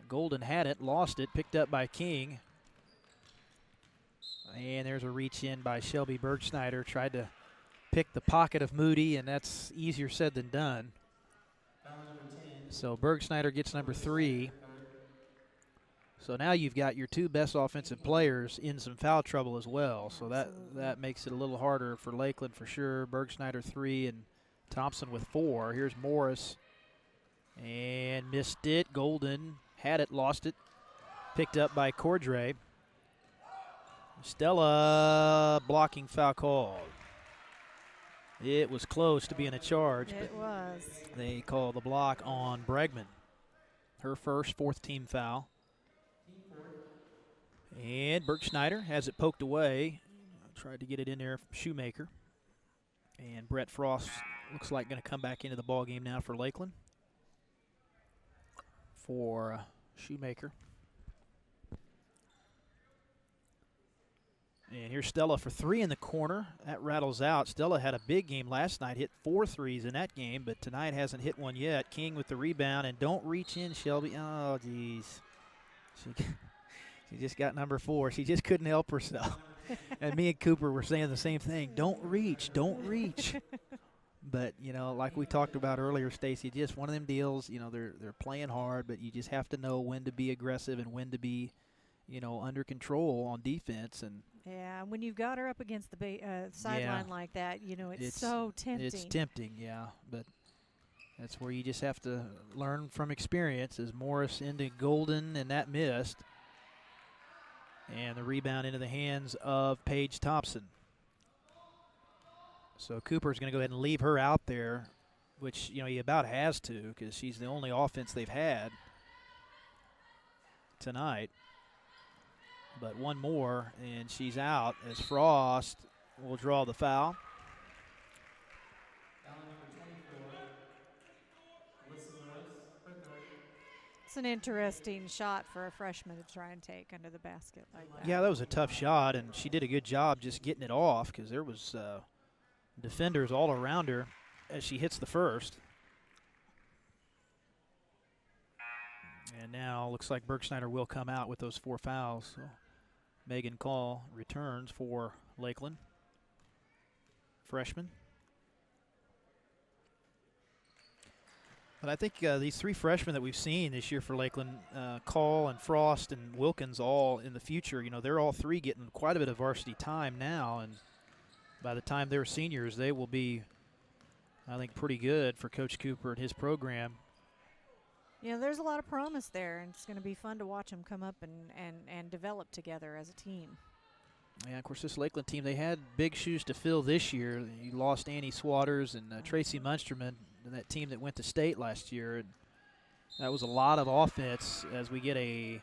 Speaker 2: Golden had it. Lost it. Picked up by King. And there's a reach in by Shelby Bergschneider. Tried to pick the pocket of Moody, and that's easier said than done. So Bergschneider gets number 3. So now you've got your 2 best offensive players in some foul trouble as well. So that makes it a little harder for Lakeland for sure. Bergschneider 3 and Thompson with 4. Here's Morris. And missed it. Golden had it, lost it. Picked up by Cordray. Stella blocking foul called. It was close to being a charge.
Speaker 1: It was.
Speaker 2: They call the block on Bregman. Her first, 4th team foul. And Bergschneider has it poked away. Tried to get it in there, Shoemaker. And Brett Frost looks like going to come back into the ball game now for Lakeland. For Shoemaker. And here's Stella for 3 in the corner. That rattles out. Stella had a big game last night, hit 4 threes in that game, but tonight hasn't hit one yet. King with the rebound, and don't reach in, Shelby. Oh, geez. She just got number 4. She just couldn't help herself. And me and Cooper were saying the same thing. Don't reach, don't reach. But, like we talked about earlier, Stacy, just one of them deals, they're playing hard, but you just have to know when to be aggressive and when to be, under control on defense. And
Speaker 1: yeah, when you've got her up against the sideline like that, it's so tempting.
Speaker 2: It's tempting, yeah. But that's where you just have to learn from experience as Morris into Golden, and that missed. And the rebound into the hands of Paige Thompson. So Cooper's going to go ahead and leave her out there, which, he about has to because she's the only offense they've had tonight. But one more, and she's out as Frost will draw the foul.
Speaker 1: It's an interesting shot for a freshman to try and take under the basket like that.
Speaker 2: Yeah, that was a tough shot, and she did a good job just getting it off because there was defenders all around her as she hits the first. And now looks like Bergschneider will come out with those 4 fouls. So Megan Call returns for Lakeland. Freshman. But I think these 3 freshmen that we've seen this year for Lakeland, Call and Frost and Wilkins, all in the future, you know, they're all 3 getting quite a bit of varsity time now. And by the time they're seniors, they will be, I think, pretty good for Coach Cooper and his program.
Speaker 1: You know, there's a lot of promise there, and it's going to be fun to watch them come up and develop together as a team.
Speaker 2: Yeah, of course, this Lakeland team, they had big shoes to fill this year. You lost Annie Swatters and Tracy Munsterman, and that team that went to state last year. And that was a lot of offense as we get a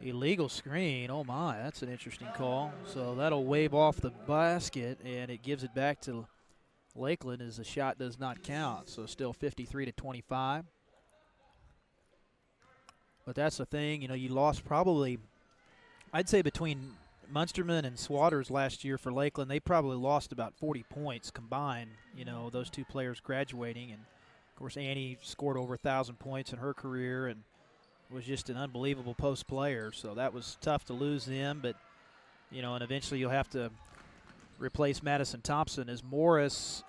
Speaker 2: legal screen. Oh, my, that's an interesting call. So that'll wave off the basket, and it gives it back to Lakeland as the shot does not count. So still 53-25. But that's the thing, you know, you lost probably, I'd say between Munsterman and Swatters last year for Lakeland, they probably lost about 40 points combined, you know, those 2 players graduating. And, of course, Annie scored over 1,000 points in her career and was just an unbelievable post player. So that was tough to lose them. But, you know, and eventually you'll have to replace Madison Thompson as Morris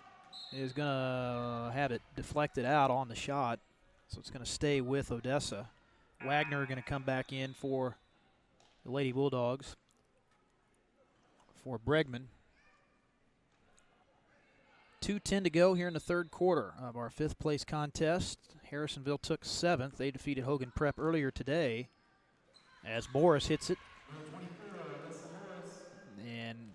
Speaker 2: is going to have it deflected out on the shot. So it's going to stay with Odessa. Wagner going to come back in for the Lady Bulldogs for Bregman. 2:10 to go here in the 3rd quarter of our 5th place contest. Harrisonville took 7th. They defeated Hogan Prep earlier today as Morris hits it.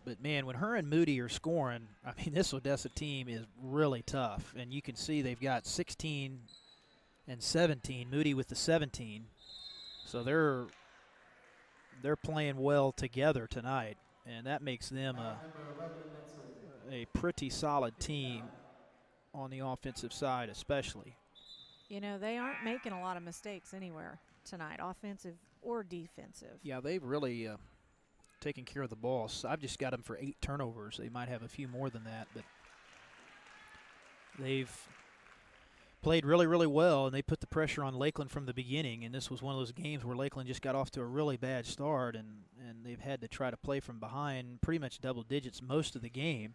Speaker 2: But man, when her and Moody are scoring, I mean, this Odessa team is really tough. And you can see they've got 16 and 17, Moody with the 17. So they're playing well together tonight, and that makes them a pretty solid team on the offensive side especially.
Speaker 1: You know, they aren't making a lot of mistakes anywhere tonight, offensive or defensive.
Speaker 2: Yeah, they've really taken care of the ball. So I've just got them for 8 turnovers. They might have a few more than that, but they've played really, really well, and they put the pressure on Lakeland from the beginning. And this was one of those games where Lakeland just got off to a really bad start, and they've had to try to play from behind pretty much double digits most of the game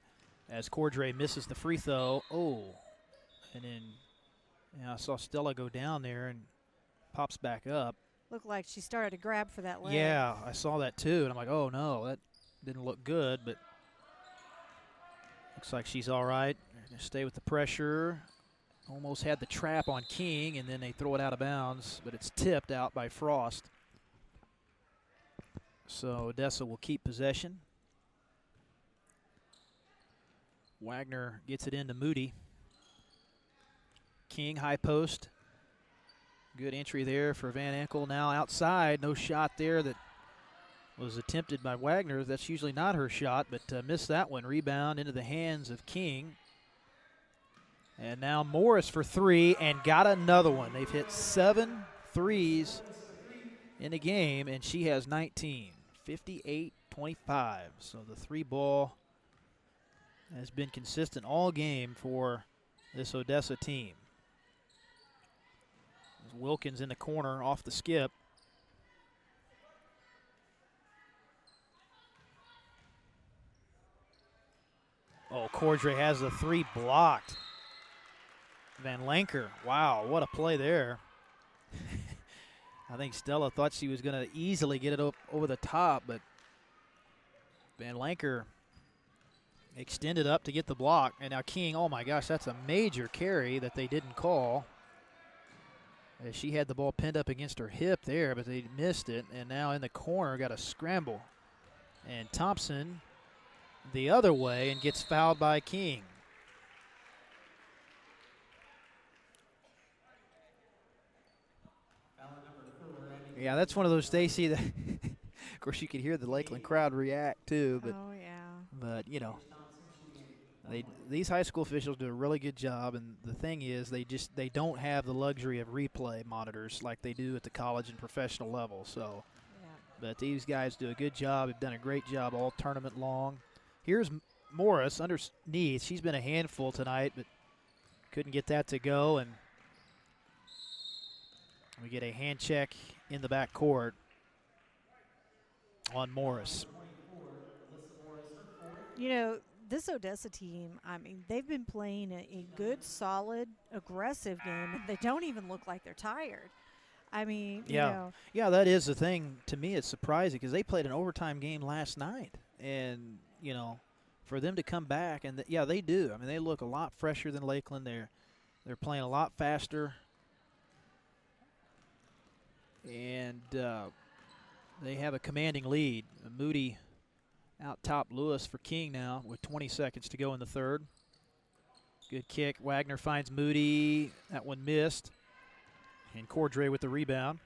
Speaker 2: as Cordray misses the free throw. Oh, and then I saw Stella go down there and pops back up.
Speaker 1: Looked like she started to grab for that leg.
Speaker 2: Yeah, I saw that too, and I'm like, oh, no, that didn't look good, but looks like she's all right. They're going to stay with the pressure. Almost had the trap on King, and then they throw it out of bounds, but it's tipped out by Frost. So Odessa will keep possession. Wagner gets it into Moody. King, high post. Good entry there for Van Enkel. Now outside, no shot there that was attempted by Wagner. That's usually not her shot, but missed that one. Rebound into the hands of King. And now Morris for 3 and got another one. They've hit 7 threes in the game, and she has 19. 58-25. So the 3 ball has been consistent all game for this Odessa team. Wilkins in the corner off the skip. Oh, Cordray has the 3 blocked. Van Lanker, wow, what a play there. I think Stella thought she was going to easily get it up over the top, but Van Lanker extended up to get the block. And now King, oh my gosh, that's a major carry that they didn't call. She had the ball pinned up against her hip there, but they missed it. And now in the corner, got a scramble. And Thompson the other way and gets fouled by King. Yeah, that's one of those, Stacy, that of course you could hear the Lakeland crowd react too, but
Speaker 1: oh yeah.
Speaker 2: But you know, these high school officials do a really good job, and the thing is they don't have the luxury of replay monitors like they do at the college and professional level. So, but these guys do a good job. Have done a great job all tournament long. Here's Morris underneath. She's been a handful tonight, but couldn't get that to go, and we get a hand check in the back court on Morris.
Speaker 1: You know, this Odessa team, I mean, they've been playing a good, solid, aggressive game, and they don't even look like they're tired. I mean, you know.
Speaker 2: Yeah, that is the thing. To me, it's surprising because they played an overtime game last night. And, you know, for them to come back, and yeah, they do. I mean, they look a lot fresher than Lakland. They're playing a lot faster. And they have a commanding lead. Moody out top Lewis for King now with 20 seconds to go in the third. Good kick. Wagner finds Moody. That one missed. And Cordray with the rebound.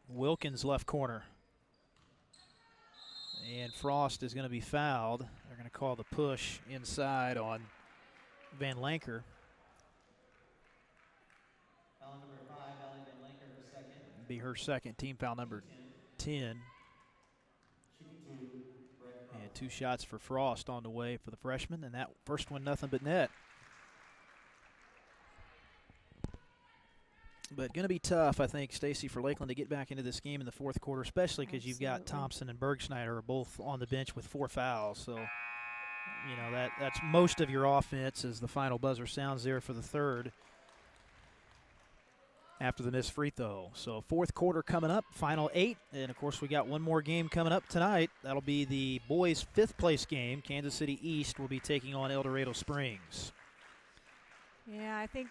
Speaker 2: Wilkins left corner. And Frost is going to be fouled. They're going to call the push inside on Van Lanker.
Speaker 3: Foul number 5, Allie Van Lanker, her second.
Speaker 2: Be her second, team foul number 10. And 2 shots for Frost on the way for the freshman, and that first one nothing but net. But going to be tough, I think, Stacy, for Lakland to get back into this game in the fourth quarter, especially because you've got Thompson and Bergschneider are both on the bench with 4 fouls. So, you know, that's most of your offense as the final buzzer sounds there for the third after the missed free throw. So fourth quarter coming up, final 8. And, of course, we got one more game coming up tonight. That'll be the boys' 5th place game. Kansas City East will be taking on El Dorado Springs.
Speaker 1: Yeah, I think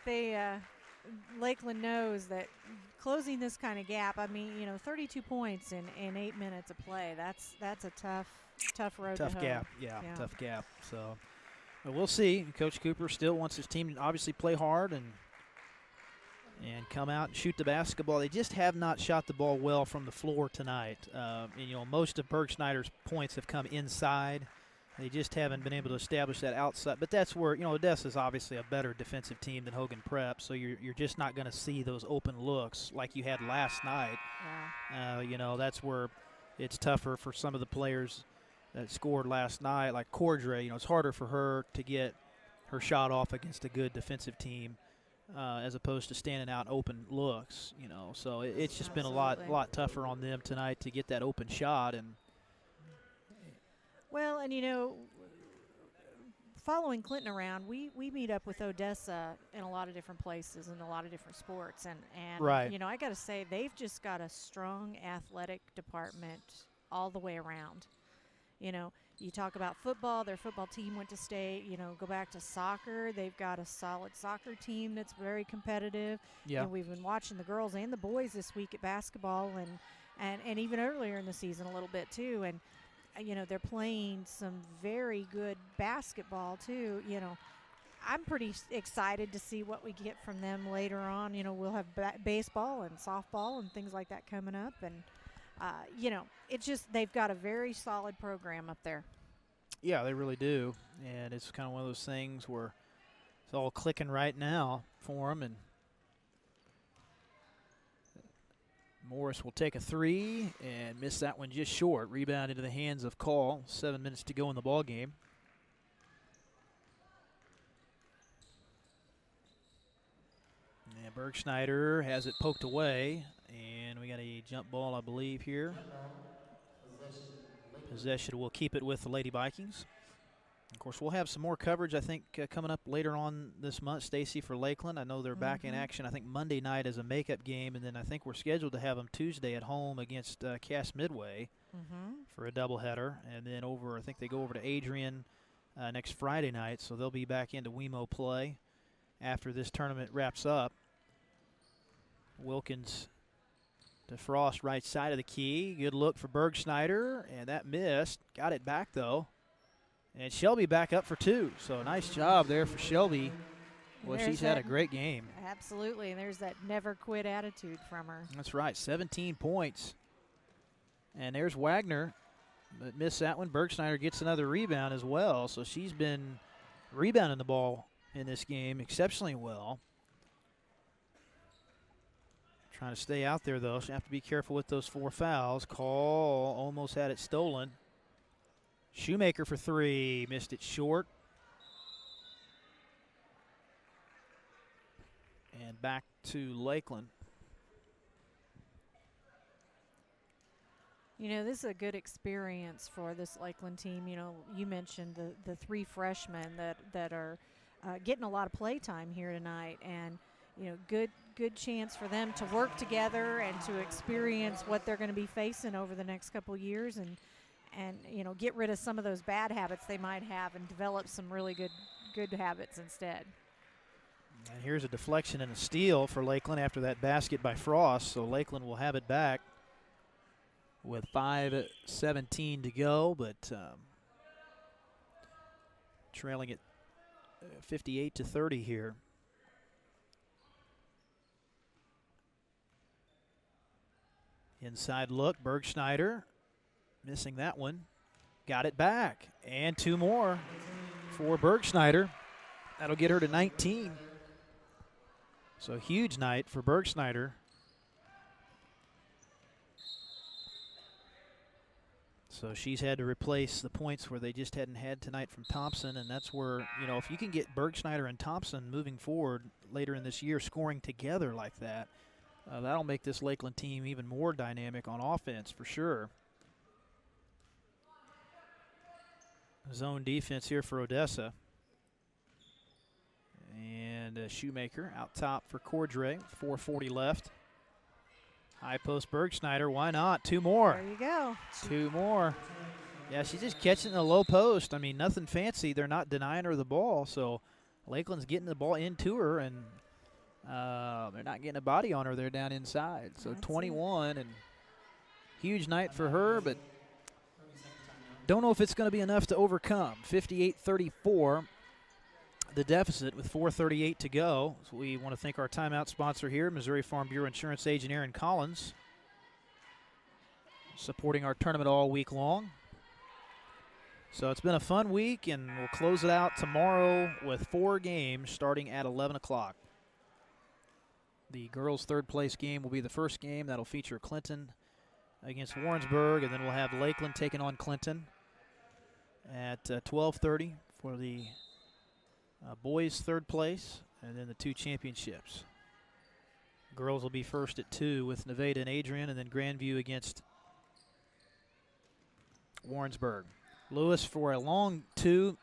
Speaker 1: Lakeland knows that closing this kind of gap, I mean, you know, 32 points in 8 minutes of play, that's a tough road to hoe.
Speaker 2: Tough gap, yeah, tough gap. So but we'll see. Coach Cooper still wants his team to obviously play hard and come out and shoot the basketball. They just have not shot the ball well from the floor tonight. And, you know, most of Bergschneider's points have come inside. They just haven't been able to establish that outside. But that's where, you know, Odessa is obviously a better defensive team than Hogan Prep, so you're just not going to see those open looks like you had last night.
Speaker 1: Yeah.
Speaker 2: You know, that's where it's tougher for some of the players that scored last night, like Cordray. You know, it's harder for her to get her shot off against a good defensive team as opposed to standing out open looks, you know. So it's just been a lot tougher on them tonight to get that open shot.
Speaker 1: Well, and, you know, following Clinton around, we meet up with Odessa in a lot of different places and a lot of different sports. And
Speaker 2: right.
Speaker 1: You know, I got to say, they've just got a strong athletic department all the way around. You know, you talk about football, their football team went to state. You know, go back to soccer, they've got a solid soccer team that's very competitive.
Speaker 2: Yeah.
Speaker 1: And we've been watching the girls and the boys this week at basketball and even earlier in the season a little bit too. And you know, they're playing some very good basketball, too. You know, I'm pretty excited to see what we get from them later on. You know, we'll have baseball and softball and things like that coming up. And, you know, it's just they've got a very solid program up there.
Speaker 2: Yeah, they really do. And it's kind of one of those things where it's all clicking right now for them. And Morris will take a 3 and miss that one just short. Rebound into the hands of Call. 7 minutes to go in the ball game. And Bergschneider has it poked away, and we got a jump ball, I believe, here. Possession will keep it with the Lady Vikings. Of course, we'll have some more coverage, I think, coming up later on this month, Stacy, for Lakland. I know they're back in action, I think, Monday night as a makeup game, and then I think we're scheduled to have them Tuesday at home against Cass Midway for a doubleheader. And then I think they go over to Adrian next Friday night, so they'll be back into WeMo play after this tournament wraps up. Wilkins to Frost, right side of the key. Good look for Bergschneider, and that missed. Got it back, though. And Shelby back up for 2. So nice job there for Shelby Well,
Speaker 1: There's
Speaker 2: she's had a
Speaker 1: that-
Speaker 2: great game.
Speaker 1: Absolutely, and there's that never quit attitude from her.
Speaker 2: That's right, 17 points. And there's Wagner, but missed that one. Bergschneider gets another rebound as well, so she's been rebounding the ball in this game exceptionally well. Trying to stay out there, though. She'll have to be careful with those 4 fouls. Call almost had it stolen. Shoemaker for 3, missed it short. And back to Lakland.
Speaker 1: You know, this is a good experience for this Lakeland team. You know, you mentioned the 3 freshmen that are getting a lot of play time here tonight, and you know, good chance for them to work together and to experience what they're going to be facing over the next couple years, and you know, get rid of some of those bad habits they might have and develop some really good habits instead.
Speaker 2: And here's a deflection and a steal for Lakland after that basket by Frost, so Lakland will have it back with 5:17 to go, but trailing it 58-30 here. Inside look, Bergschneider missing that one. Got it back, and 2 more for Bergschneider. That'll get her to 19. So huge night for Bergschneider. So she's had to replace the points where they just hadn't had tonight from Thompson, and that's where, you know, if you can get Bergschneider and Thompson moving forward later in this year scoring together like that, that'll make this Lakeland team even more dynamic on offense for sure. Zone defense here for Odessa. And Shoemaker out top for Cordray, 4:40 left. High post Bergschneider, why not? 2 more.
Speaker 1: There you go.
Speaker 2: 2 more. Yeah, she's just catching the low post. I mean, nothing fancy. They're not denying her the ball, so Lakeland's getting the ball into her, and they're not getting a body on her there down inside. So
Speaker 1: That's
Speaker 2: 21, and huge night for her, but don't know if it's going to be enough to overcome. 58-34, the deficit with 4:38 to go. So we want to thank our timeout sponsor here, Missouri Farm Bureau Insurance agent Aaron Collins, supporting our tournament all week long. So it's been a fun week, and we'll close it out tomorrow with 4 games starting at 11 o'clock. The girls' third-place game will be the first game. That'll feature Clinton against Warrensburg, and then we'll have Lakeland taking on Clinton at 12:30 for the boys' third place, and then the 2 championships. Girls will be first at 2 with Nevada and Adrian, and then Grandview against Warrensburg. Lewis for a long 2,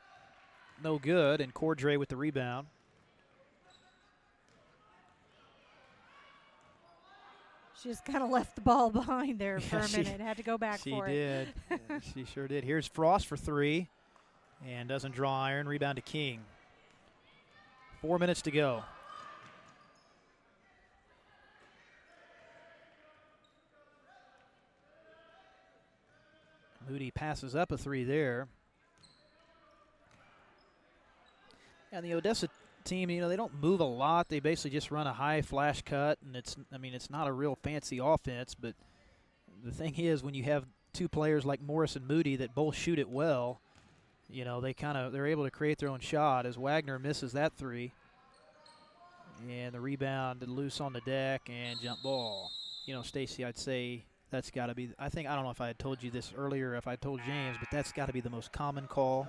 Speaker 2: no good, and Cordray with the rebound.
Speaker 1: She just kind of left the ball behind there for a minute. Had to go back for it.
Speaker 2: She did. Yeah, she sure did. Here's Frost for 3, and doesn't draw iron. Rebound to King. 4 minutes to go. Moody passes up a 3 there. And the Odessa team, you know, they don't move a lot. They basically just run a high flash cut, and it's not a real fancy offense, but the thing is, when you have 2 players like Morris and Moody that both shoot it well, you know, they're able to create their own shot as Wagner misses that 3. And the rebound loose on the deck and jump ball. You know, Stacy, I'd say that's got to be, I don't know if I had told you this earlier, if I told James, but that's got to be the most common call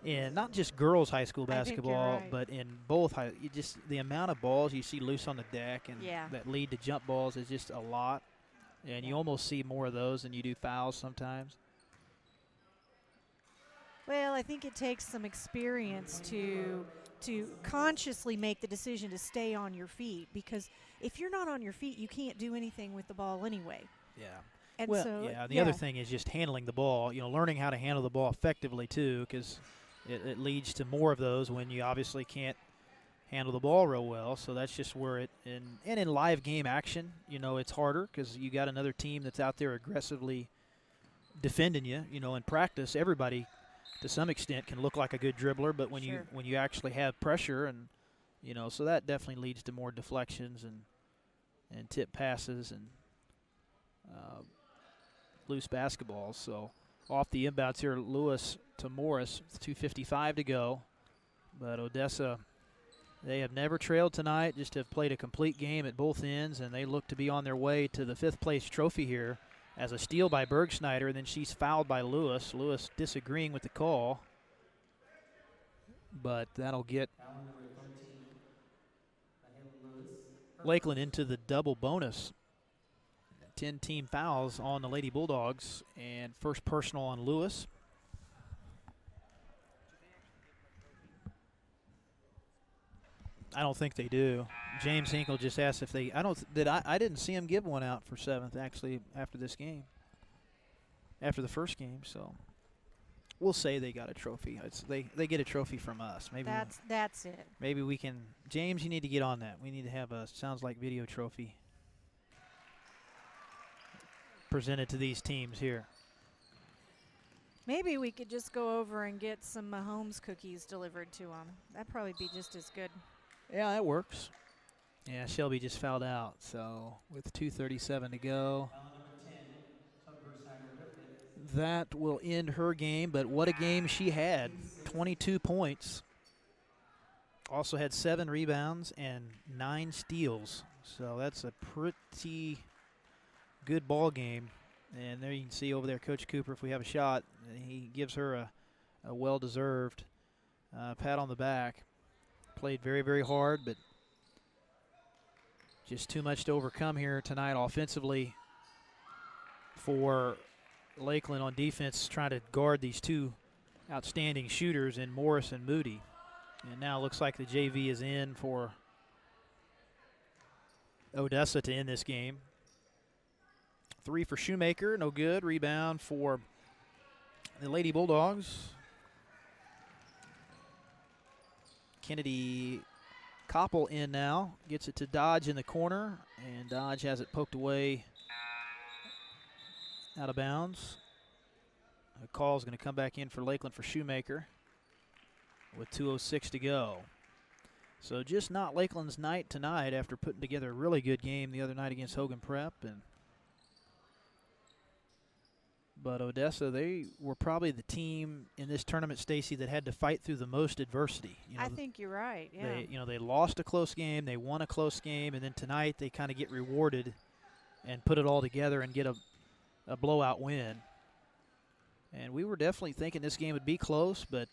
Speaker 2: in not just girls high school basketball,
Speaker 1: right.
Speaker 2: but in both just the amount of balls you see loose on the deck and that lead to jump balls is just a lot. And you almost see more of those than you do fouls sometimes.
Speaker 1: Well, I think it takes some experience to consciously make the decision to stay on your feet, because if you're not on your feet, you can't do anything with the ball anyway.
Speaker 2: Yeah.
Speaker 1: And
Speaker 2: well,
Speaker 1: so,
Speaker 2: the other thing is just handling the ball, you know, learning how to handle the ball effectively too, because it leads to more of those when you obviously can't handle the ball real well. So that's just where and in live game action, you know, it's harder because you got another team that's out there aggressively defending you. You know, in practice, everybody to some extent, can look like a good dribbler, but when
Speaker 1: Sure.
Speaker 2: you actually have pressure, and so that definitely leads to more deflections and tip passes and loose basketballs. So off the inbounds here, Lewis to Morris, with 2:55 to go. But Odessa, they have never trailed tonight, just have played a complete game at both ends, and they look to be on their way to the 5th place trophy here as a steal by Bergschneider, and then she's fouled by Lewis. Lewis disagreeing with the call, but that'll get
Speaker 3: Foul number 13 by Helen Lewis. Her
Speaker 2: Lakeland into the double bonus. 10 team fouls on the Lady Bulldogs, and first personal on Lewis. I don't think they do. James Hinkle just asked if they. I didn't see him give one out for 7th actually after this game. After the first game, so we'll say they got a trophy. They get a trophy from us. Maybe
Speaker 1: That's it.
Speaker 2: maybe we can. James, you need to get on that. We need to have a sounds like video trophy presented to these teams here.
Speaker 1: Maybe we could just go over and get some Mahomes cookies delivered to them. That'd probably be just as good.
Speaker 2: Yeah, that works. Yeah, Shelby just fouled out, so with 2:37 to go.
Speaker 3: foul number 10 of Bergschneider, her 5th.
Speaker 2: That will end her game, but what a game she had. 22 points. Also had 7 rebounds and 9 steals. So that's a pretty good ball game. And there you can see over there Coach Cooper, if we have a shot, he gives her a well-deserved pat on the back. Played very, very hard, but just too much to overcome here tonight offensively for Lakeland on defense, trying to guard these two outstanding shooters in Morris and Moody. And now it looks like the JV is in for Odessa to end this game. 3 for Shoemaker, no good. Rebound for the Lady Bulldogs. Kennedy Koppel in now, gets it to Dodge in the corner, and Dodge has it poked away out of bounds. A call is going to come back in for Lakeland for Shoemaker with 2:06 to go. So just not Lakeland's night tonight after putting together a really good game the other night against Hogan Prep. But Odessa, they were probably the team in this tournament, Stacy, that had to fight through the most adversity.
Speaker 1: I think you're right. Yeah.
Speaker 2: They lost a close game, they won a close game, and then tonight they kind of get rewarded and put it all together and get a blowout win. And we were definitely thinking this game would be close, but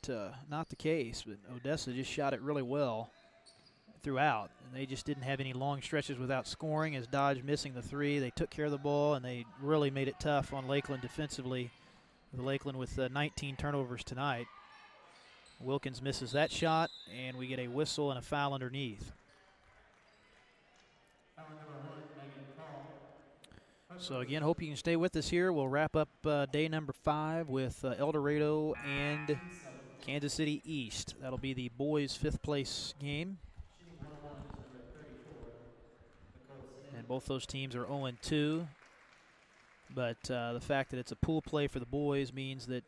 Speaker 2: not the case. But Odessa just shot it really well throughout, and they just didn't have any long stretches without scoring. As Dodge missing the 3, they took care of the ball, and they really made it tough on Lakeland defensively. The Lakeland with 19 turnovers tonight. Wilkins misses that shot, and we get a whistle and a foul underneath.
Speaker 3: Foul number 1, Megan Call.
Speaker 2: So again, hope you can stay with us here. We'll wrap up day number 5 with El Dorado and Kansas City East. That'll be the boys' 5th place game. And both those teams are 0-2. But the fact that it's a pool play for the boys means that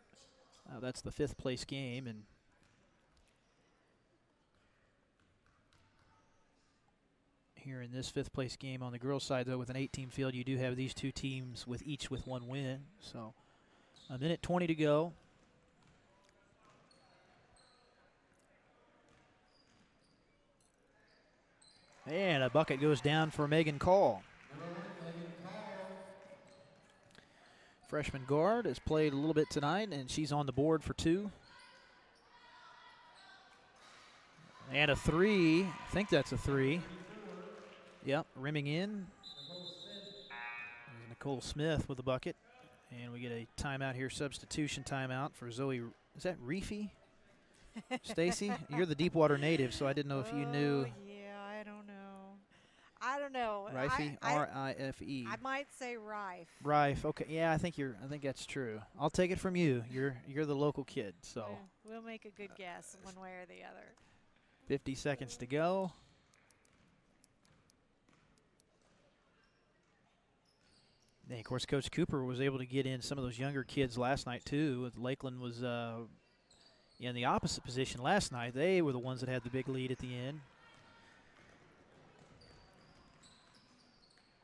Speaker 2: that's the 5th place game. And here in this 5th place game on the girls' side, though, with an 8-team field, you do have these two teams with each with 1 win. So a minute 20 to go. And a bucket goes down for Megan Call. Freshman guard has played a little bit tonight, and she's on the board for 2. And a 3. I think that's a 3. Yep, rimming in. Nicole Smith with the bucket. And we get a timeout here, substitution timeout for Zoe. Is that Reefy? Stacy, you're the Deepwater native, so I didn't know if you knew.
Speaker 1: I don't know.
Speaker 2: Rife, R-I-F-E.
Speaker 1: I might say Rife.
Speaker 2: Rife. Okay. Yeah, I think that's true. I'll take it from you. You're the local kid, so.
Speaker 1: Yeah, we'll make a good guess one way or the other.
Speaker 2: 50 seconds to go. And of course, Coach Cooper was able to get in some of those younger kids last night too. Lakeland was in the opposite position last night. They were the ones that had the big lead at the end.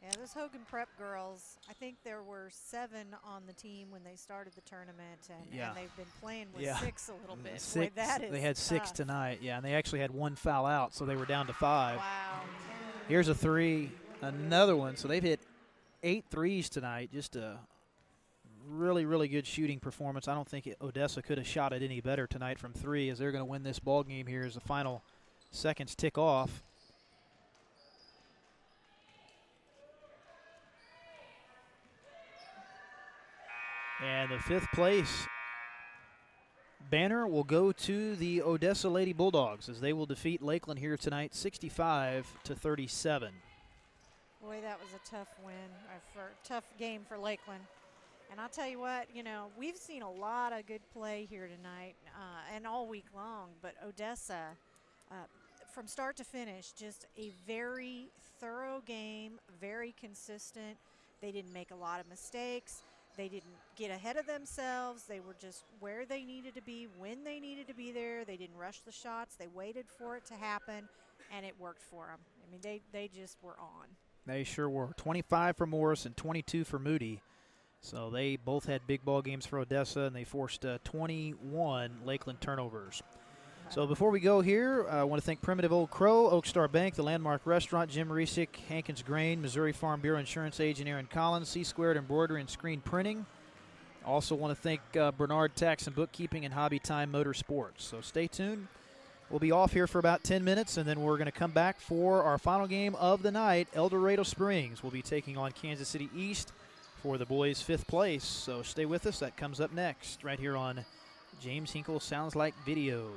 Speaker 1: Yeah, those Hogan Prep girls, I think there were 7 on the team when they started the tournament, and they've been playing with 6 a little bit.
Speaker 2: 6,
Speaker 1: Boy, that is
Speaker 2: they had 6
Speaker 1: tough.
Speaker 2: tonight, and they actually had 1 foul out, so they were down to 5.
Speaker 1: Wow.
Speaker 2: Here's a 3, another one. So they've hit 8 threes tonight. Just a really, really good shooting performance. I don't think Odessa could have shot it any better tonight from 3, as they're going to win this ball game here as the final seconds tick off. And the 5th place banner will go to the Odessa Lady Bulldogs as they will defeat Lakland here tonight 65-37.
Speaker 1: Boy, that was a tough win, tough game for Lakland. And I'll tell you what, you know, we've seen a lot of good play here tonight and all week long, but Odessa, from start to finish, just a very thorough game, very consistent. They didn't make a lot of mistakes. They didn't get ahead of themselves. They were just where they needed to be, when they needed to be there. They didn't rush the shots. They waited for it to happen, and it worked for them. I mean, they just were on.
Speaker 2: They sure were. 25 for Morris and 22 for Moody. So they both had big ball games for Odessa, and they forced 21 Lakland turnovers. So before we go here, I want to thank Primitive Old Crow, Oak Star Bank, the Landmark Restaurant, Jim Resick, Hankins Grain, Missouri Farm Bureau Insurance Agent Aaron Collins, C-Squared Embroidery and Screen Printing. Also want to thank Bernard Tax and Bookkeeping and Hobby Time Motorsports. So stay tuned. We'll be off here for about 10 minutes, and then we're going to come back for our final game of the night. El Dorado Springs will be taking on Kansas City East for the boys' 5th place. So stay with us. That comes up next right here on James Hinkle Sounds Like Video.